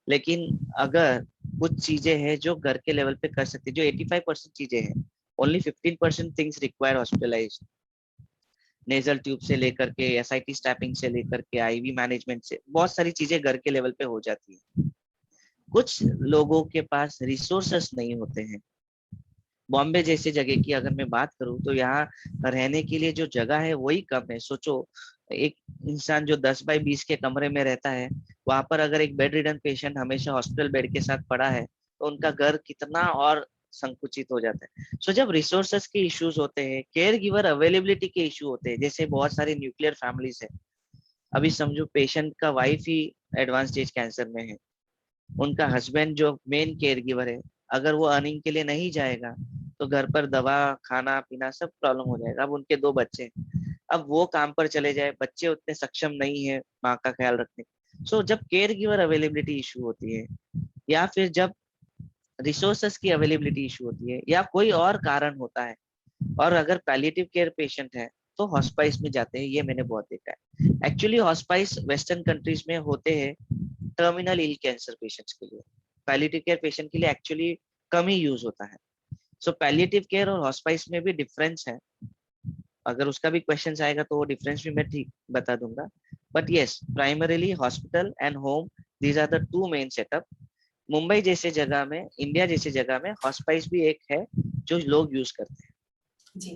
लेकिन अगर कुछ चीजें हैं जो घर के लेवल पे कर सकते हैं, जो 85% चीजें हैं, only 15% things require hospitalize. Nasal tube से लेकर के एसआईटी स्टैपिंग से लेकर के आईवी मैनेजमेंट से बहुत सारी चीजें घर के लेवल पे हो जाती है। कुछ लोगों के पास रिसोर्सेस नहीं होते हैं। बॉम्बे जैसे जगह की अगर मैं बात करूं तो यहाँ रहने के लिए जो जगह है वही कम है। सोचो, एक इंसान जो 10 बाई 20 के कमरे में रहता है, वहां पर अगर एक बेड रिडन पेशेंट हमेशा हॉस्पिटल बेड के साथ पड़ा है तो उनका घर कितना और संकुचित हो जाता है। सो जब रिसोर्सेस के इश्यूज होते हैं, केयर गिवर अवेलेबिलिटी के इशू होते हैं, जैसे बहुत सारी न्यूक्लियर फैमिलीज है, अभी समझो पेशेंट का वाइफ ही एडवांस स्टेज कैंसर में है, उनका हस्बैंड जो मेन केयर गिवर है, अगर वो अर्निंग के लिए नहीं जाएगा तो घर पर दवा, खाना पीना सब प्रॉब्लम हो जाएगा। अब उनके 2 बच्चे हैं, अब वो काम पर चले जाए, बच्चे उतने सक्षम नहीं है माँ का ख्याल रखने। सो जब केयर गिवर अवेलेबिलिटी इशू होती है, या फिर जब रिसोर्सेस की अवेलेबिलिटी इशू होती है, या कोई और कारण होता है, और अगर पैलिएटिव केयर पेशेंट है तो हॉस्पाइस में जाते हैं। ये मैंने बहुत देखा है। एक्चुअली हॉस्पाइस वेस्टर्न कंट्रीज में होते हैं टर्मिनल इल कैंसर पेशेंट्स के लिए, पैलिएटिव केयर पेशेंट के लिए एक्चुअली कम ही यूज होता है। सो पैलिएटिव केयर और हॉस्पाइस में भी डिफरेंस है। अगर उसका भी क्वेश्चन आएगा तो वो डिफरेंस भी मैं ठीक बता दूंगा। But yes, primarily hospital and home, these are the 2 main setup. Mumbai जैसे जगह में, इंडिया जैसे जगह में हॉस्पाइस भी एक है जो लोग यूज करते हैं। जी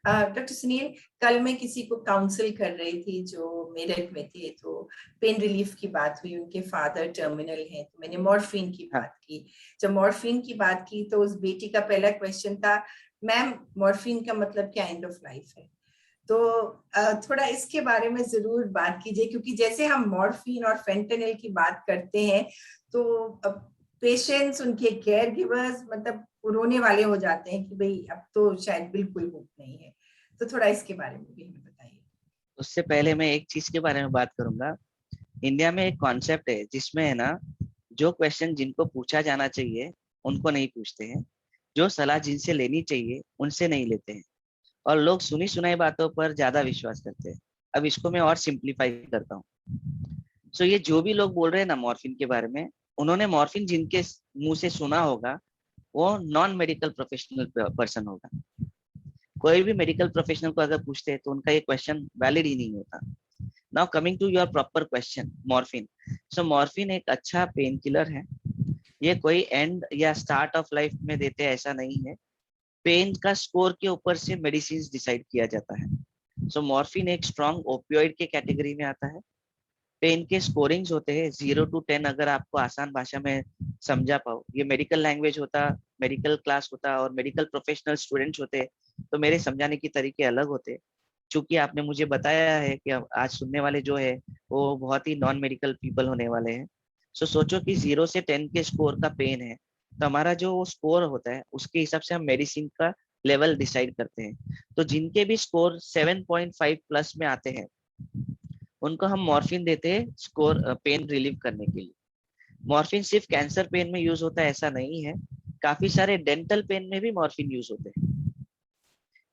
डॉक्टर सुनील, कल मैं किसी को काउंसिल कर रही थी जो मेरठ में थे, तो पेन रिलीफ की बात हुई, उनके फादर टर्मिनल हैं, तो मैंने मॉर्फिन की हाँ, बात की। जब मॉर्फिन की बात की तो उस बेटी का पहला क्वेश्चन था, मैम मॉर्फिन का मतलब क्या एंड ऑफ लाइफ है? तो थोड़ा इसके बारे में जरूर बात कीजिए, क्योंकि जैसे हम मॉर्फिन और फेंटेनिल की बात करते हैं तो पेशेंट्स, उनके केयर गिवर्स मतलब रोने वाले हो जाते हैं कि भाई अब तो शायद बिल्कुल होप नहीं है। तो थोड़ा इसके बारे में भी हमें बताइए। उससे पहले मैं एक चीज के बारे में बात करूंगा। इंडिया में एक कॉन्सेप्ट है जिसमें है ना, जो क्वेश्चन जिनको पूछा जाना चाहिए उनको नहीं पूछते हैं, जो सलाह जिनसे लेनी चाहिए उनसे नहीं लेते हैं, और लोग सुनी सुनाई बातों पर ज्यादा विश्वास करते हैं। अब इसको मैं और सिंप्लीफाई करता हूँ। सो ये जो भी लोग बोल रहे हैं ना मॉर्फिन के बारे में, उन्होंने मॉर्फिन जिनके मुंह से सुना होगा वो नॉन मेडिकल प्रोफेशनल पर्सन होगा। कोई भी मेडिकल प्रोफेशनल को अगर पूछते हैं तो उनका ये क्वेश्चन वैलिड ही नहीं होता। Now coming to your proper question, morphine. So morphine एक अच्छा पेन किलर है। ये कोई एंड या स्टार्ट ऑफ लाइफ में देते हैं ऐसा नहीं है। पेन का स्कोर के ऊपर से मेडिसिन डिसाइड किया जाता है। सो मॉर्फिन एक स्ट्रॉन्ग ओपियोइड के कैटेगरी में आता है। पेन के स्कोरिंग्स होते हैं 0 to 10, अगर आपको आसान भाषा में समझा पाओ, ये मेडिकल लैंग्वेज होता, मेडिकल क्लास होता और मेडिकल प्रोफेशनल स्टूडेंट्स होते, तो मेरे समझाने के तरीके अलग होते। चूंकि आपने मुझे बताया है कि आज सुनने वाले जो है वो बहुत ही नॉन मेडिकल पीपल होने वाले हैं, सो सोचो कि 0 से 10 के स्कोर का पेन है, तो हमारा जो स्कोर होता है उसके हिसाब से हम मेडिसिन का लेवल डिसाइड करते हैं। तो जिनके भी स्कोर 7.5 प्लस में आते हैं उनको हम मॉर्फिन देते हैं स्कोर पेन रिलीव करने के लिए। मॉर्फिन सिर्फ कैंसर पेन में यूज होता है ऐसा नहीं है, काफी सारे डेंटल पेन में भी मॉर्फिन यूज होते हैं।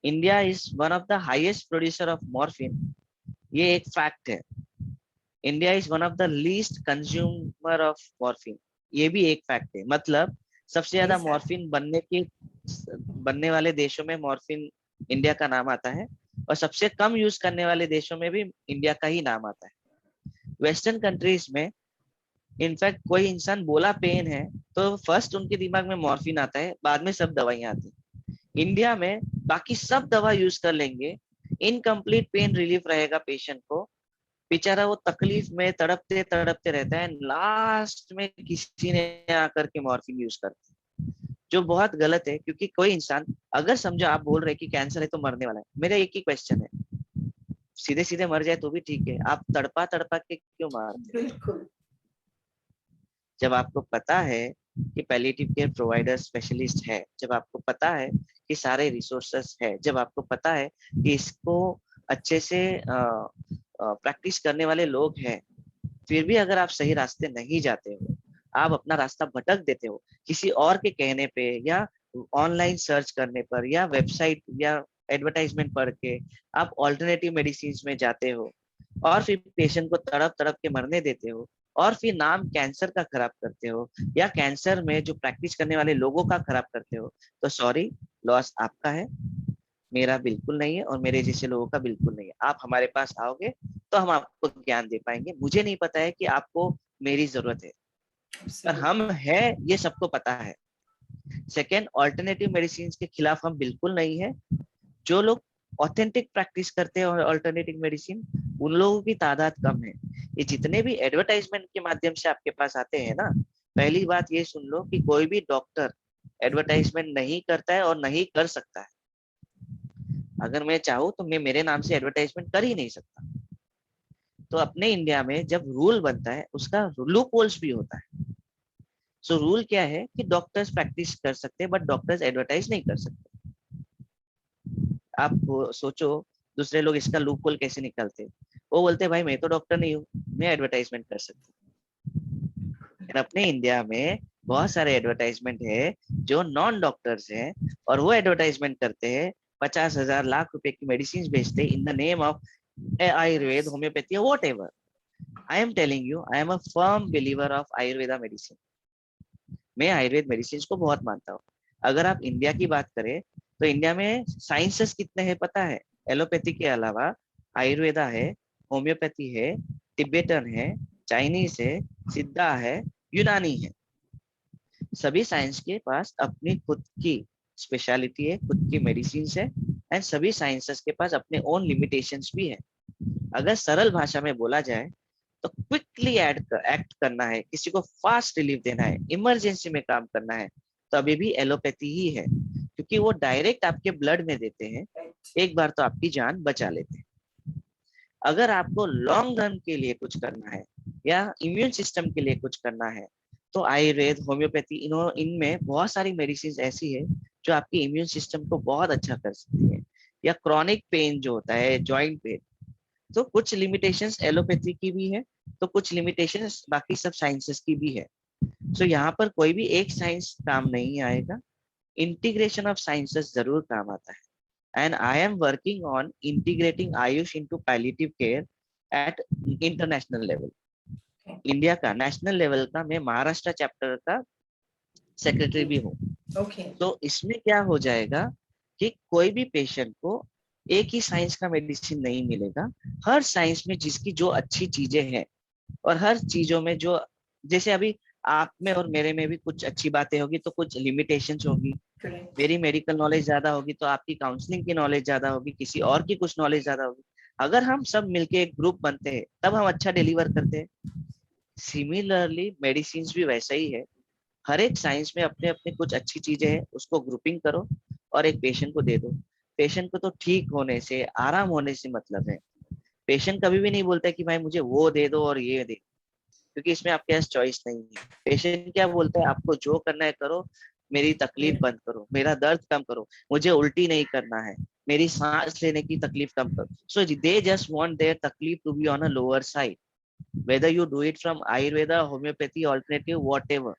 India is one of the highest producer of morphine, ये एक फैक्ट है। India is one of the least consumer of morphine, ये भी एक फैक्ट है। मतलब सबसे ज्यादा मॉर्फिन बनने वाले देशों में मॉर्फिन इंडिया का नाम आता है, और सबसे कम यूज करने वाले देशों में भी इंडिया का ही नाम आता है। वेस्टर्न कंट्रीज में इनफैक्ट कोई इंसान बोला पेन है तो फर्स्ट उनके दिमाग में मॉर्फिन आता है, बाद में सब दवाइयां आती है। इंडिया में बाकी सब दवा यूज कर लेंगे, इनकम्प्लीट पेन रिलीफ रहेगा पेशेंट को, बेचारा वो तकलीफ में तड़पते तड़पते रहता है, लास्ट में किसी ने आकर के मॉर्फिन यूज करते हैं, जो बहुत गलत है। क्योंकि कोई इंसान, अगर समझो आप बोल रहे कि कैंसर है तो मरने वाला है, मेरा एक ही क्वेश्चन है, सीधे सीधे मर जाए तो भी ठीक है, आप तड़पा तड़पा के क्यों मारते? बिल्कुल। जब आपको पता है कि पैलिएटिव केयर प्रोवाइडर स्पेशलिस्ट है, जब आपको पता है कि सारे रिसोर्सेस है, जब आपको पता है कि इसको अच्छे से प्रैक्टिस करने वाले लोग हैं, फिर भी अगर आप सही रास्ते नहीं जाते हो, आप अपना रास्ता भटक देते हो किसी और के कहने पे या ऑनलाइन सर्च करने पर या वेबसाइट या एडवर्टाइजमेंट पढ़ के आप ऑल्टरनेटिव मेडिसिन में जाते हो और फिर पेशेंट को तड़प तड़प के मरने देते हो और फिर नाम कैंसर का खराब करते हो या कैंसर में जो प्रैक्टिस करने वाले लोगों का खराब करते हो, तो सॉरी, लॉस आपका है, मेरा बिल्कुल नहीं है और मेरे जैसे लोगों का बिल्कुल नहीं है। आप हमारे पास आओगे तो हम आपको ज्ञान दे पाएंगे। मुझे नहीं पता है कि आपको मेरी जरूरत है, पर हम है ये सबको पता है। सेकेंड, ऑल्टरनेटिव मेडिसिन के खिलाफ हम बिल्कुल नहीं है। जो लोग ऑथेंटिक प्रैक्टिस करते हैं और ऑल्टरनेटिव मेडिसिन, उन लोगों की तादाद कम है। ये जितने भी एडवर्टाइजमेंट के माध्यम से आपके पास आते हैं ना, पहली बात ये सुन लो कि कोई भी डॉक्टर एडवर्टाइजमेंट नहीं करता है और नहीं कर सकता है। अगर मैं चाहूँ तो मैं मेरे नाम से एडवर्टाइजमेंट कर ही नहीं सकता। तो अपने इंडिया में जब रूल बनता है उसका लूप होल्स भी होता है। सो रूल क्या है कि डॉक्टर्स प्रैक्टिस कर सकते हैं बट डॉक्टर्स एडवर्टाइज नहीं कर सकते। आप सोचो दूसरे लोग इसका लूप होल कैसे निकालते हैं। वो बोलते हैं भाई मैं तो डॉक्टर नहीं हूँ, मैं एडवर्टाइजमेंट कर सकता हूँ। अपने इंडिया में बहुत सारे एडवर्टाइजमेंट है जो नॉन डॉक्टर्स हैं और वो एडवर्टाइजमेंट करते हैं, 50,000 लाख रुपए की मेडिसिन बेचते हैं in the name of Ayurveda, homeopathy, what ever. I am telling you, I am a firm believer of Ayurveda medicine. मैं आयुर्वेद मेडिसिन को बहुत मानता हूँ। अगर आप इंडिया की बात करें तो इंडिया में साइंसेस कितने हैं पता है? एलोपैथी के अलावा आयुर्वेदा है, होम्योपैथी है, तिब्बतन है, चाइनीज है, सिद्धा है, यूनानी है। सभी साइंस के पास अपनी खुद की स्पेशलिटी है, खुद की मेडिसिन है, एंड सभी साइंसेस के पास अपने ओन लिमिटेशंस भी है। अगर सरल भाषा में बोला जाए तो क्विकली एक्ट करना है, किसी को फास्ट रिलीफ देना है, इमरजेंसी में काम करना है, तो अभी भी एलोपैथी ही है, क्योंकि वो डायरेक्ट आपके ब्लड में देते हैं, एक बार तो आपकी जान बचा लेते हैं। अगर आपको लॉन्ग रन के लिए कुछ करना है या इम्यून सिस्टम के लिए कुछ करना है, तो आयुर्वेद, होम्योपैथी, इनमें बहुत सारी मेडिसिन ऐसी है जो आपकी इम्यून सिस्टम को बहुत अच्छा कर सकती है। या क्रॉनिक पेन जो होता है, जॉइंट पेन, तो कुछ लिमिटेशंस एलोपैथी की भी है, तो कुछ लिमिटेशंस बाकी सब साइंसेस की भी है। सो यहाँ पर कोई भी एक साइंस काम नहीं आएगा, इंटीग्रेशन ऑफ साइंसेस जरूर काम आता है। And I am working on integrating Ayush into palliative care at international level. India का नेशनल लेवल का मैं महाराष्ट्र चैप्टर का सेक्रेटरी भी हूँ। तो इसमें क्या हो जाएगा कि कोई भी पेशेंट को एक ही साइंस का मेडिसिन नहीं मिलेगा। हर साइंस में जिसकी जो अच्छी चीजें हैं और हर चीजों में जो, जैसे अभी आप में और मेरे में भी कुछ अच्छी बातें होगी तो कुछ लिमिटेशंस होगी। मेरी मेडिकल नॉलेज ज्यादा होगी तो आपकी काउंसलिंग की नॉलेज ज्यादा होगी, किसी और की कुछ नॉलेज ज्यादा होगी। अगर हम सब मिलके एक ग्रुप बनते हैं तब हम अच्छा डिलीवर करते हैं। सिमिलरली मेडिसिन भी वैसा ही है। हर एक साइंस में अपने अपने कुछ अच्छी चीजें हैं, उसको ग्रुपिंग करो और एक पेशेंट को दे दो। पेशेंट को तो ठीक होने से, आराम होने से मतलब है। पेशेंट कभी भी नहीं बोलता है कि भाई मुझे वो दे दो और ये दे, क्योंकि इसमें आपके पास चॉइस नहीं है। पेशेंट क्या बोलता है, आपको जो करना है करो, मेरी तकलीफ बंद करो, मेरा दर्द कम करो, मुझे उल्टी नहीं करना है, मेरी सांस लेने की तकलीफ कम करो। So they just want their तकलीफ to be on a lower side, whether you do it from ayurveda, homeopathy, alternative, whatever।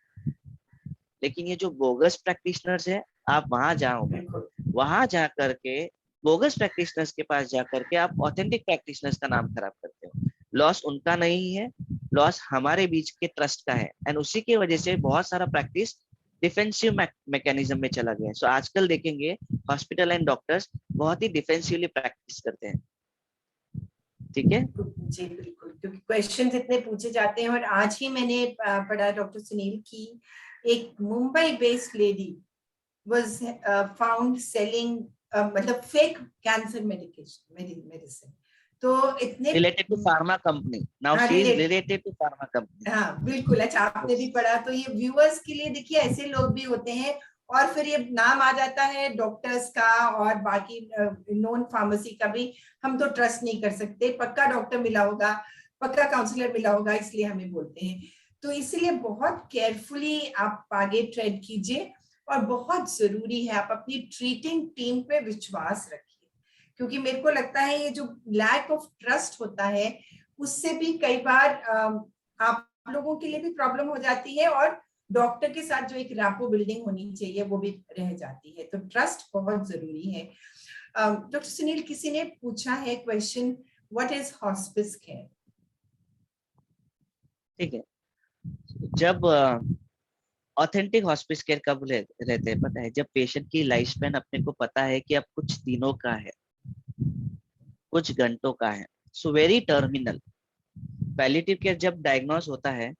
लेकिन ये जो बोगस प्रैक्टिशनर्स है, आप वहां जाओगे, बिल्कुल वहां जा करके बोगस प्रैक्टिशनर्स के पास जा करके आप ऑथेंटिक प्रैक्टिशनर्स का नाम खराब करते हो। लॉस उनका नहीं है, लॉस हमारे बीच के ट्रस्ट का है। एंड उसी की वजह से बहुत सारा प्रैक्टिस डिफेंसिव मैकेनिज्म में चला गया है। सो आजकल देखेंगे हॉस्पिटल एंड डॉक्टर्स बहुत ही डिफेंसिवली प्रैक्टिस करते हैं। ठीक है। जी बिल्कुल, क्योंकि क्वेश्चंस इतने पूछे जाते हैं। और आज ही मैंने पढ़ा डॉक्टर सुनील की एक Mumbai based lady was found selling मतलब फेक कैंसर मेडिसिन। तो इतने related to pharma company, now हाँ she is related to pharma company. हाँ बिल्कुल। अच्छा, आपने भी पढ़ा। तो ये व्यूअर्स के लिए देखिए, ऐसे लोग भी होते हैं। और फिर ये नाम आ जाता है डॉक्टर्स का और बाकी नॉन फार्मेसी का भी। हम तो ट्रस्ट नहीं कर सकते, पक्का डॉक्टर मिला होगा, पक्का काउंसलर मिला होगा, इसलिए हमें बोलते हैं। तो इसलिए बहुत केयरफुली आप आगे ट्रेड कीजिए। और बहुत जरूरी है आप अपनी ट्रीटिंग टीम पे विश्वास रखिए, क्योंकि मेरे को लगता है ये जो लैक ऑफ ट्रस्ट होता है, उससे भी कई बार आप लोगों के लिए भी प्रॉब्लम हो जाती है। और डॉक्टर के साथ जो एक रैपो बिल्डिंग होनी चाहिए वो भी रह जाती है। तो ट्रस्ट बहुत जरूरी है। डॉक्टर सुनील, किसी ने पूछा है question, what is hospice care? ठीक है। जब ऑथेंटिक हॉस्पिस केयर कब रहते हैं पता है, जब पेशेंट की लाइफ स्पैन अपने को पता है कि अब कुछ दिनों का है, कुछ घंटों का है। So very terminal. Palliative care जब डायग्नोस होता है,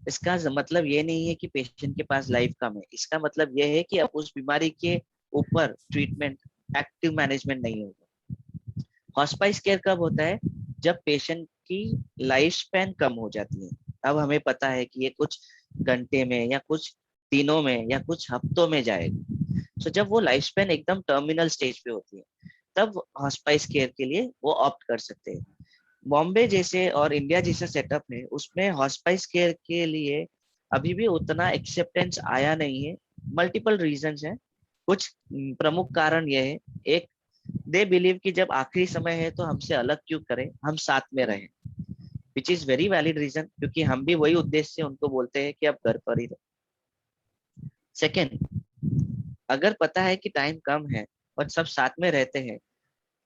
इसका मतलब ये नहीं है कि पेशेंट के पास लाइफ कम है। इसका मतलब ये है कि अब उस बीमारी के ऊपर ट्रीटमेंट, एक्टिव मैनेजमेंट नहीं होगा। हॉस्पाइस केयर कब होता है, जब पेशेंट की लाइफ स्पैन कम हो जाती है। अब हमें पता है कि ये कुछ घंटे में या कुछ दिनों में या कुछ हफ्तों में जाएगा। सो जब वो लाइफ स्पैन एकदम टर्मिनल स्टेज पे होती है, तब हॉस्पाइस केयर के लिए वो ऑप्ट कर सकते हैं। बॉम्बे जैसे और इंडिया जैसा सेटअप है, उसमें हॉस्पाइस केयर के लिए अभी भी उतना एक्सेप्टेंस आया नहीं है। मल्टीपल रीजंस हैं। कुछ प्रमुख कारण यह है, एक, दे बिलीव कि जब आखिरी समय है तो हमसे अलग क्यों करें, हम साथ में रहें, which is very valid reason, क्योंकि हम भी वही उद्देश्य से उनको बोलते हैं कि आप घर पर ही रहो। सेकेंड, अगर पता है कि टाइम कम है और सब साथ में रहते हैं,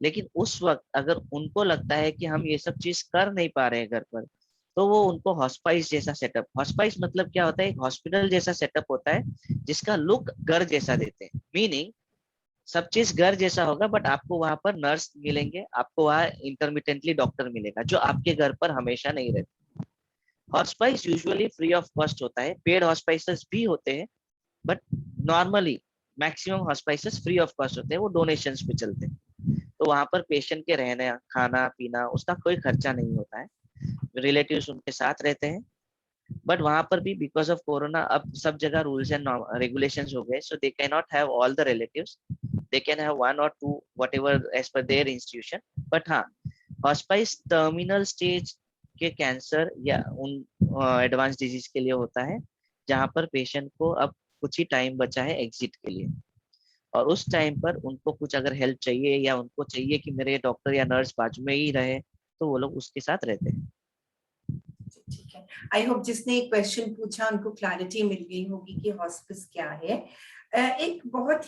लेकिन उस वक्त अगर उनको लगता है कि हम ये सब चीज कर नहीं पा रहे हैं घर पर, तो वो उनको हॉस्पाइस जैसा सेटअप, हॉस्पाइस मतलब क्या होता है, एक हॉस्पिटल जैसा सेटअप होता है जिसका लुक घर जैसा देते हैं। मीनिंग सब चीज घर जैसा होगा, बट आपको वहां पर नर्स मिलेंगे, आपको वहां इंटरमिटेंटली डॉक्टर मिलेगा, जो आपके घर पर हमेशा नहीं रहते। Hospice usually free of cost होता है। पेड हॉस्पाइसेस भी होते हैं, but normally maximum hospices free of cost होते हैं, वो डोनेशंस पे चलते हैं। तो वहां पर पेशेंट के रहने, खाना पीना, उसका कोई खर्चा नहीं होता है। रिलेटिव्स उनके साथ रहते हैं। बट वहां पर भी बिकॉज ऑफ कोरोना अब सब जगह रूल्स एंड रेगुलेशंस हो गए, so they can not have all the relatives, they can have one और two whatever as per their institution. But हाँ, हॉस्पाइस टर्मिनल स्टेज के कैंसर या उन एडवांस डिजीज के लिए होता है, जहां पर पेशेंट को अब कुछ ही टाइम बचा है एग्जिट के लिए, और उस टाइम पर उनको कुछ अगर हेल्प चाहिए या उनको चाहिए कि मेरे डॉक्टर या नर्स बाजू में ही रहे, तो वो लोग उसके साथ रहते हैं। ठीक है। आई होप जिसने क्वेश्चन पूछा उनको क्लैरिटी मिल गई होगी कि हॉस्पिस क्या है। एक बहुत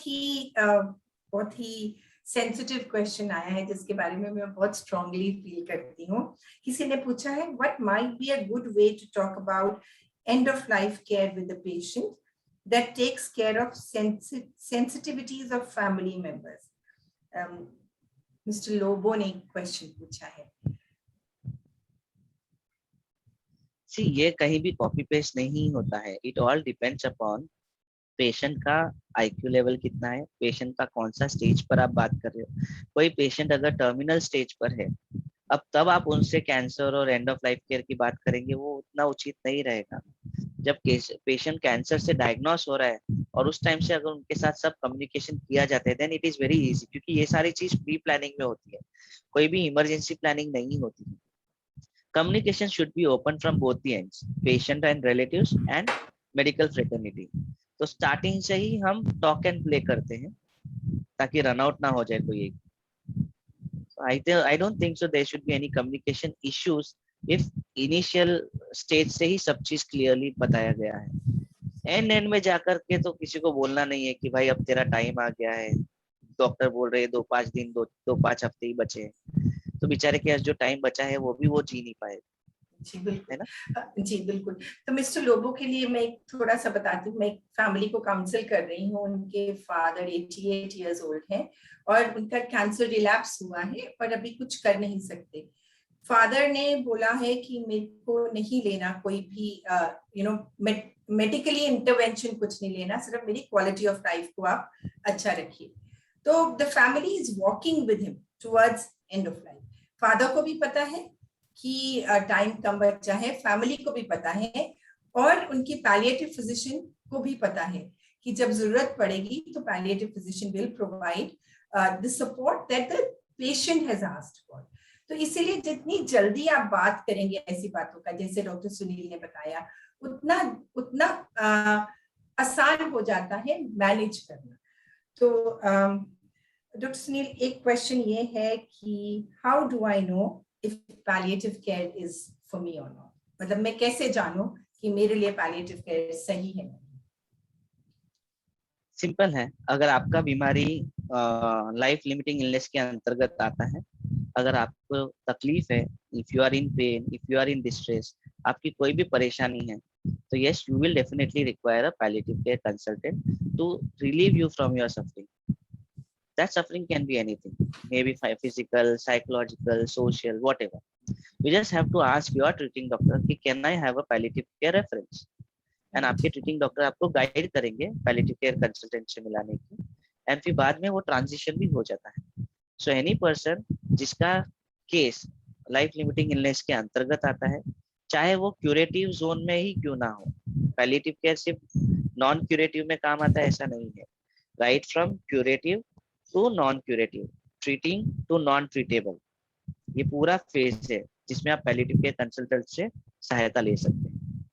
ही सेंसिटिव क्वेश्चन आया है जिसके बारे में मैं बहुत स्ट्रांगली फील करती हूँ। किसी ने पूछा है, what might be a good way to talk about end of life care with the patient that takes care of sensitivities of family members? Mr. Lobo ने क्वेश्चन पूछा है। सी, ये कहीं भी कॉपी पेस्ट नहीं होता है। It all depends upon patient का आईक्यू लेवल कितना है, पेशेंट का कौन सा स्टेज पर आप बात कर रहे हो। कोई पेशेंट अगर टर्मिनल स्टेज पर है, अब तब आप उनसे कैंसर और एंड ऑफ लाइफ केयर की बात करेंगे, वो उतना उचित नहीं रहेगा। जब पेशेंट कैंसर से डायग्नोस हो रहा है और उस टाइम से अगर उनके साथ सब कम्युनिकेशन किया जाता है, then it is very easy, क्योंकि ये सारी चीज प्री प्लानिंग में होती है, कोई भी इमरजेंसी प्लानिंग नहीं होती है। Communication should be open from both the ends, patient and relatives and medical fraternity. तो स्टार्टिंग से ही हम टॉक एंड प्ले करते हैं ताकि रन आउट ना हो जाए कोई एक। I don't think so there should be any communication issues if initial stage से ही सब चीज क्लियरली बताया गया है। एंड में जाकर के तो किसी को बोलना नहीं है कि भाई अब तेरा टाइम आ गया है, डॉक्टर बोल रहे हैं 2-5 दिन, 2-5 हफ्ते ही बचे हैं, तो बेचारे के पास जो टाइम बचा है वो भी वो जी नहीं पाए। जी बिल्कुल, है ना? जी बिल्कुल। तो मिस्टर लोबो के लिए मैं थोड़ा सा बताती हूँ। मैं एक फैमिली को काउंसिल कर रही हूँ, उनके फादर 88 इयर्स ओल्ड हैं और उनका कैंसर रिलैप्स हुआ है और अभी कुछ कर नहीं सकते। फादर ने बोला है कि मेरे को नहीं लेना कोई भी मेडिकली इंटरवेंशन, कुछ नहीं लेना, सिर्फ मेरी क्वालिटी ऑफ लाइफ को आप अच्छा रखिए। तो the family is walking with him towards and of life. Father को भी पता है कि टाइम कम बचा है, फैमिली को भी पता है और उनकी पैलिएटिव फिजिशियन को भी पता है कि जब जरूरत पड़ेगी तो palliative physician will provide the support that the patient has asked for. तो इसीलिए जितनी जल्दी आप बात करेंगे ऐसी बातों का, जैसे डॉक्टर सुनील ने बताया, उतना आसान हो जाता है मैनेज करना। तो डॉक्टर सुनील, एक क्वेश्चन ये है कि how do I know if palliative care is for me or not? मतलब मैं कैसे जानूं कि मेरे लिए palliative care सही है? सिंपल है, अगर आपका बीमारी लाइफ लिमिटिंग इलनेस के अंतर्गत आता है, अगर आपको तकलीफ है, if you are in pain, if you are in distress, आपकी कोई भी परेशानी है, तो yes, you will definitely require a palliative care consultant to relieve you from your suffering. That suffering can be anything, maybe physical, psychological, social, whatever. You just have to ask your treating doctor कि can I have a palliative care reference? And आपके treating doctor आपको guide करेंगे palliative care consultant से मिलाने की, and फिर बाद में वो ट्रांजिशन भी हो जाता है। So any person जिसका केस लाइफ लिमिटिंग इलनेस के अंतर्गत आता है, चाहे वो क्यूरेटिव जोन में ही क्यों ना हो, पैलिएटिव केयर सिर्फ नॉन क्यूरेटिव में काम आता है ऐसा नहीं है। Right from curative to non curative, treating to non treatable, ये पूरा फेज है जिसमें आप पैलिएटिव केयर कंसल्टेंट से सहायता ले सकते हैं।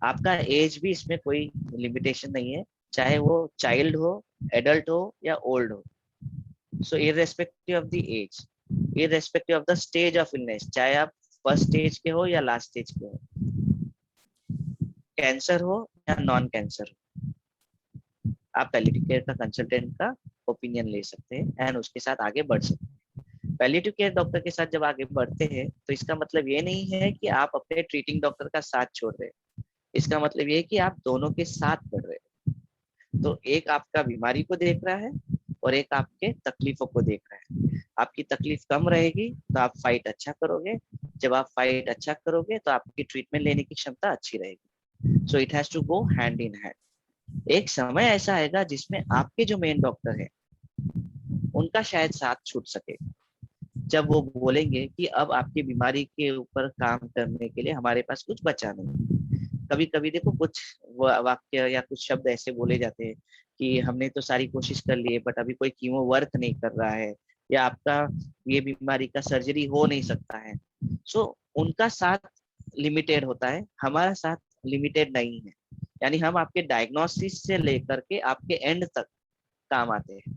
आपका एज भी इसमें कोई लिमिटेशन नहीं है, चाहे वो चाइल्ड हो, एडल्ट हो या ओल्ड हो। So irrespective of the age, irrespective of the stage of illness, चाहे आप फर्स्ट स्टेज के हो या लास्ट स्टेज के हो, कैंसर हो या नॉन कैंसर हो, आप पैलिएटिव केयर का कंसल्टेंट का ओपिनियन ले सकते हैं एंड उसके साथ आगे बढ़ सकते हैं। पैलिएटिव केयर डॉक्टर के साथ जब आगे बढ़ते हैं तो इसका मतलब ये नहीं है कि आप अपने ट्रीटिंग डॉक्टर का साथ छोड़ रहे हैं, इसका मतलब ये है कि आप दोनों के साथ बढ़ रहे हैं। तो एक आपका बीमारी को देख रहा है और एक आपके तकलीफों को देख रहा है। आपकी तकलीफ कम रहेगी तो आप फाइट अच्छा करोगे, जब आप फाइट अच्छा करोगे तो आपकी ट्रीटमेंट लेने की क्षमता अच्छी रहेगी। So it has to go hand in hand. एक समय ऐसा आएगा जिसमें आपके जो मेन डॉक्टर है उनका शायद साथ छूट सके, जब वो बोलेंगे कि अब आपकी बीमारी के ऊपर काम करने के लिए हमारे पास कुछ बचा नहीं। कभी कभी देखो कुछ वाक्य या कुछ शब्द ऐसे बोले जाते हैं कि हमने तो सारी कोशिश कर ली है बट अभी कोई कीमो वर्क नहीं कर रहा है, या आपका ये बीमारी का सर्जरी हो नहीं सकता है। सो उनका साथ लिमिटेड होता है, हमारा साथ लिमिटेड नहीं है। यानी हम आपके डायग्नोसिस से लेकर के आपके एंड तक काम आते हैं।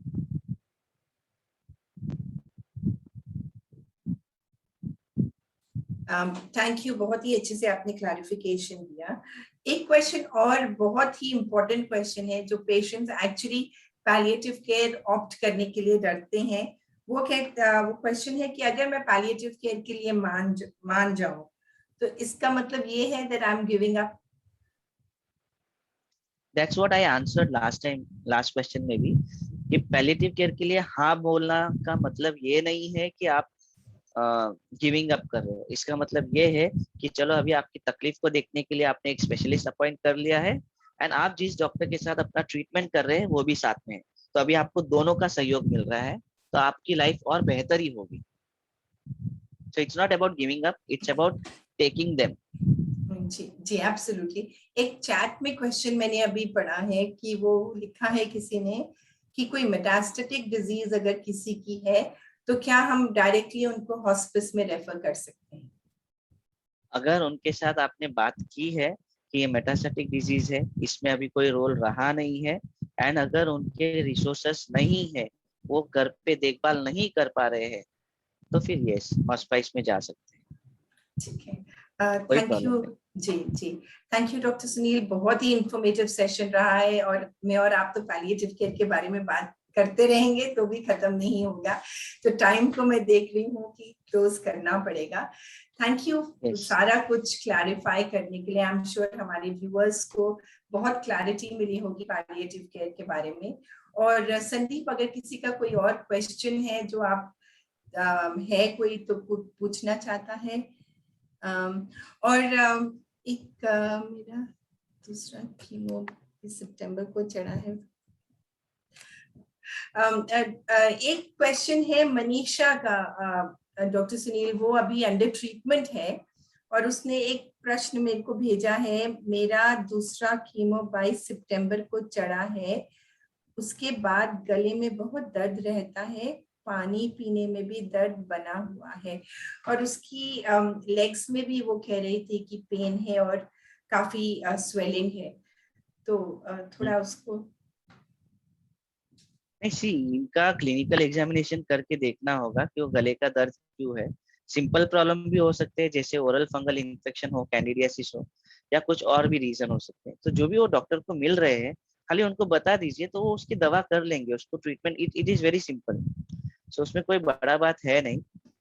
थैंक यू, बहुत ही अच्छे से आपने क्लैरिफिकेशन दिया। एक क्वेश्चन और बहुत ही इम्पोर्टेंट क्वेश्चन है जो patients actually palliative care opt करने के लिए डरते हैं। वो क्वेश्चन है कि अगर मैं पैलिएटिव केयर के लिए मान जाऊं तो इसका मतलब ये है that I am giving up. That's what I answered last time, last question में भी, कि पैलिएटिव केयर के लिए हाँ बोलना का मतलब ये नहीं है कि आप गिविंग अप कर रहे हो। इसका मतलब ये है कि चलो अभी आपकी तकलीफ को देखने के लिए आपने एक स्पेशलिस्ट अपॉइंट कर लिया है, एंड आप जिस डॉक्टर के साथ अपना ट्रीटमेंट कर रहे हैं वो भी साथ में है, तो अभी आपको दोनों का सहयोग मिल रहा है, तो आपकी लाइफ और बेहतर ही होगी। So it's not about giving up, it's about taking them. जी जी, एब्सोल्युटली। एक चैट में क्वेश्चन मैंने अभी पढ़ा है कि वो लिखा है किसी ने कि कोई मेटास्टेटिक डिजीज अगर किसी की है तो क्या हम डायरेक्टली उनको हॉस्पिस में रेफर कर सकते हैं? अगर उनके साथ आपने बात की है कि ये मेटास्टेटिक डिजीज है, इसमें अभी कोई रोल रहा नहीं है, एंड अगर उनके रिसोर्सेस नहीं है, वो घर पे देखभाल नहीं कर पा रहे हैं, तो फिर यस, हॉस्पिस में जा सकते हैं, ठीक है, कोई थैंक प्रॉब्लम यू। नहीं। जी जी, थैंक यू डॉक्टर सुनील, बहुत ही इंफॉर्मेटिव सेशन रहा है, और मैं और आप तो पैलिएटिव केयर के बारे में बात करते रहेंगे तो भी खत्म नहीं होगा, तो टाइम को मैं देख रही हूँ कि क्लोज करना पड़ेगा। Thank you Yes. सारा कुछ क्लैरिफाई करने के लिए। आई एम श्योर हमारे व्यूअर्स को बहुत क्लैरिटी मिली होगी पैलिएटिव केयर के बारे में। और संदीप, अगर किसी का कोई और क्वेश्चन है जो आप है कोई तो पूछना चाहता है। और एक मेरा दूसरा कीमो सितंबर को चढ़ा है। एक क्वेश्चन है मनीषा का, डॉक्टर सुनील, वो अभी अंडर ट्रीटमेंट है और उसने एक प्रश्न मेरे को भेजा है। मेरा दूसरा कीमो 22 सितंबर को चढ़ा है, उसके बाद गले में बहुत दर्द रहता है, पानी पीने में भी दर्द बना हुआ है, और उसकी लेग्स में भी वो कह रही थी कि पेन है और काफी स्वेलिंग है, तो थोड़ा उसको। नहीं सी, इनका क्लिनिकल एग्जामिनेशन करके देखना होगा कि वो गले का दर्द क्यों है। सिंपल प्रॉब्लम भी हो सकते हैं, जैसे ओरल फंगल इन्फेक्शन हो, कैंडिडियासिस हो, या कुछ और भी रीजन हो सकते हैं। तो जो भी वो डॉक्टर को मिल रहे हैं, खाली उनको बता दीजिए तो वो उसकी दवा कर लेंगे, उसको treatment, it is very simple. So उसमें कोई बड़ा बात है नहीं।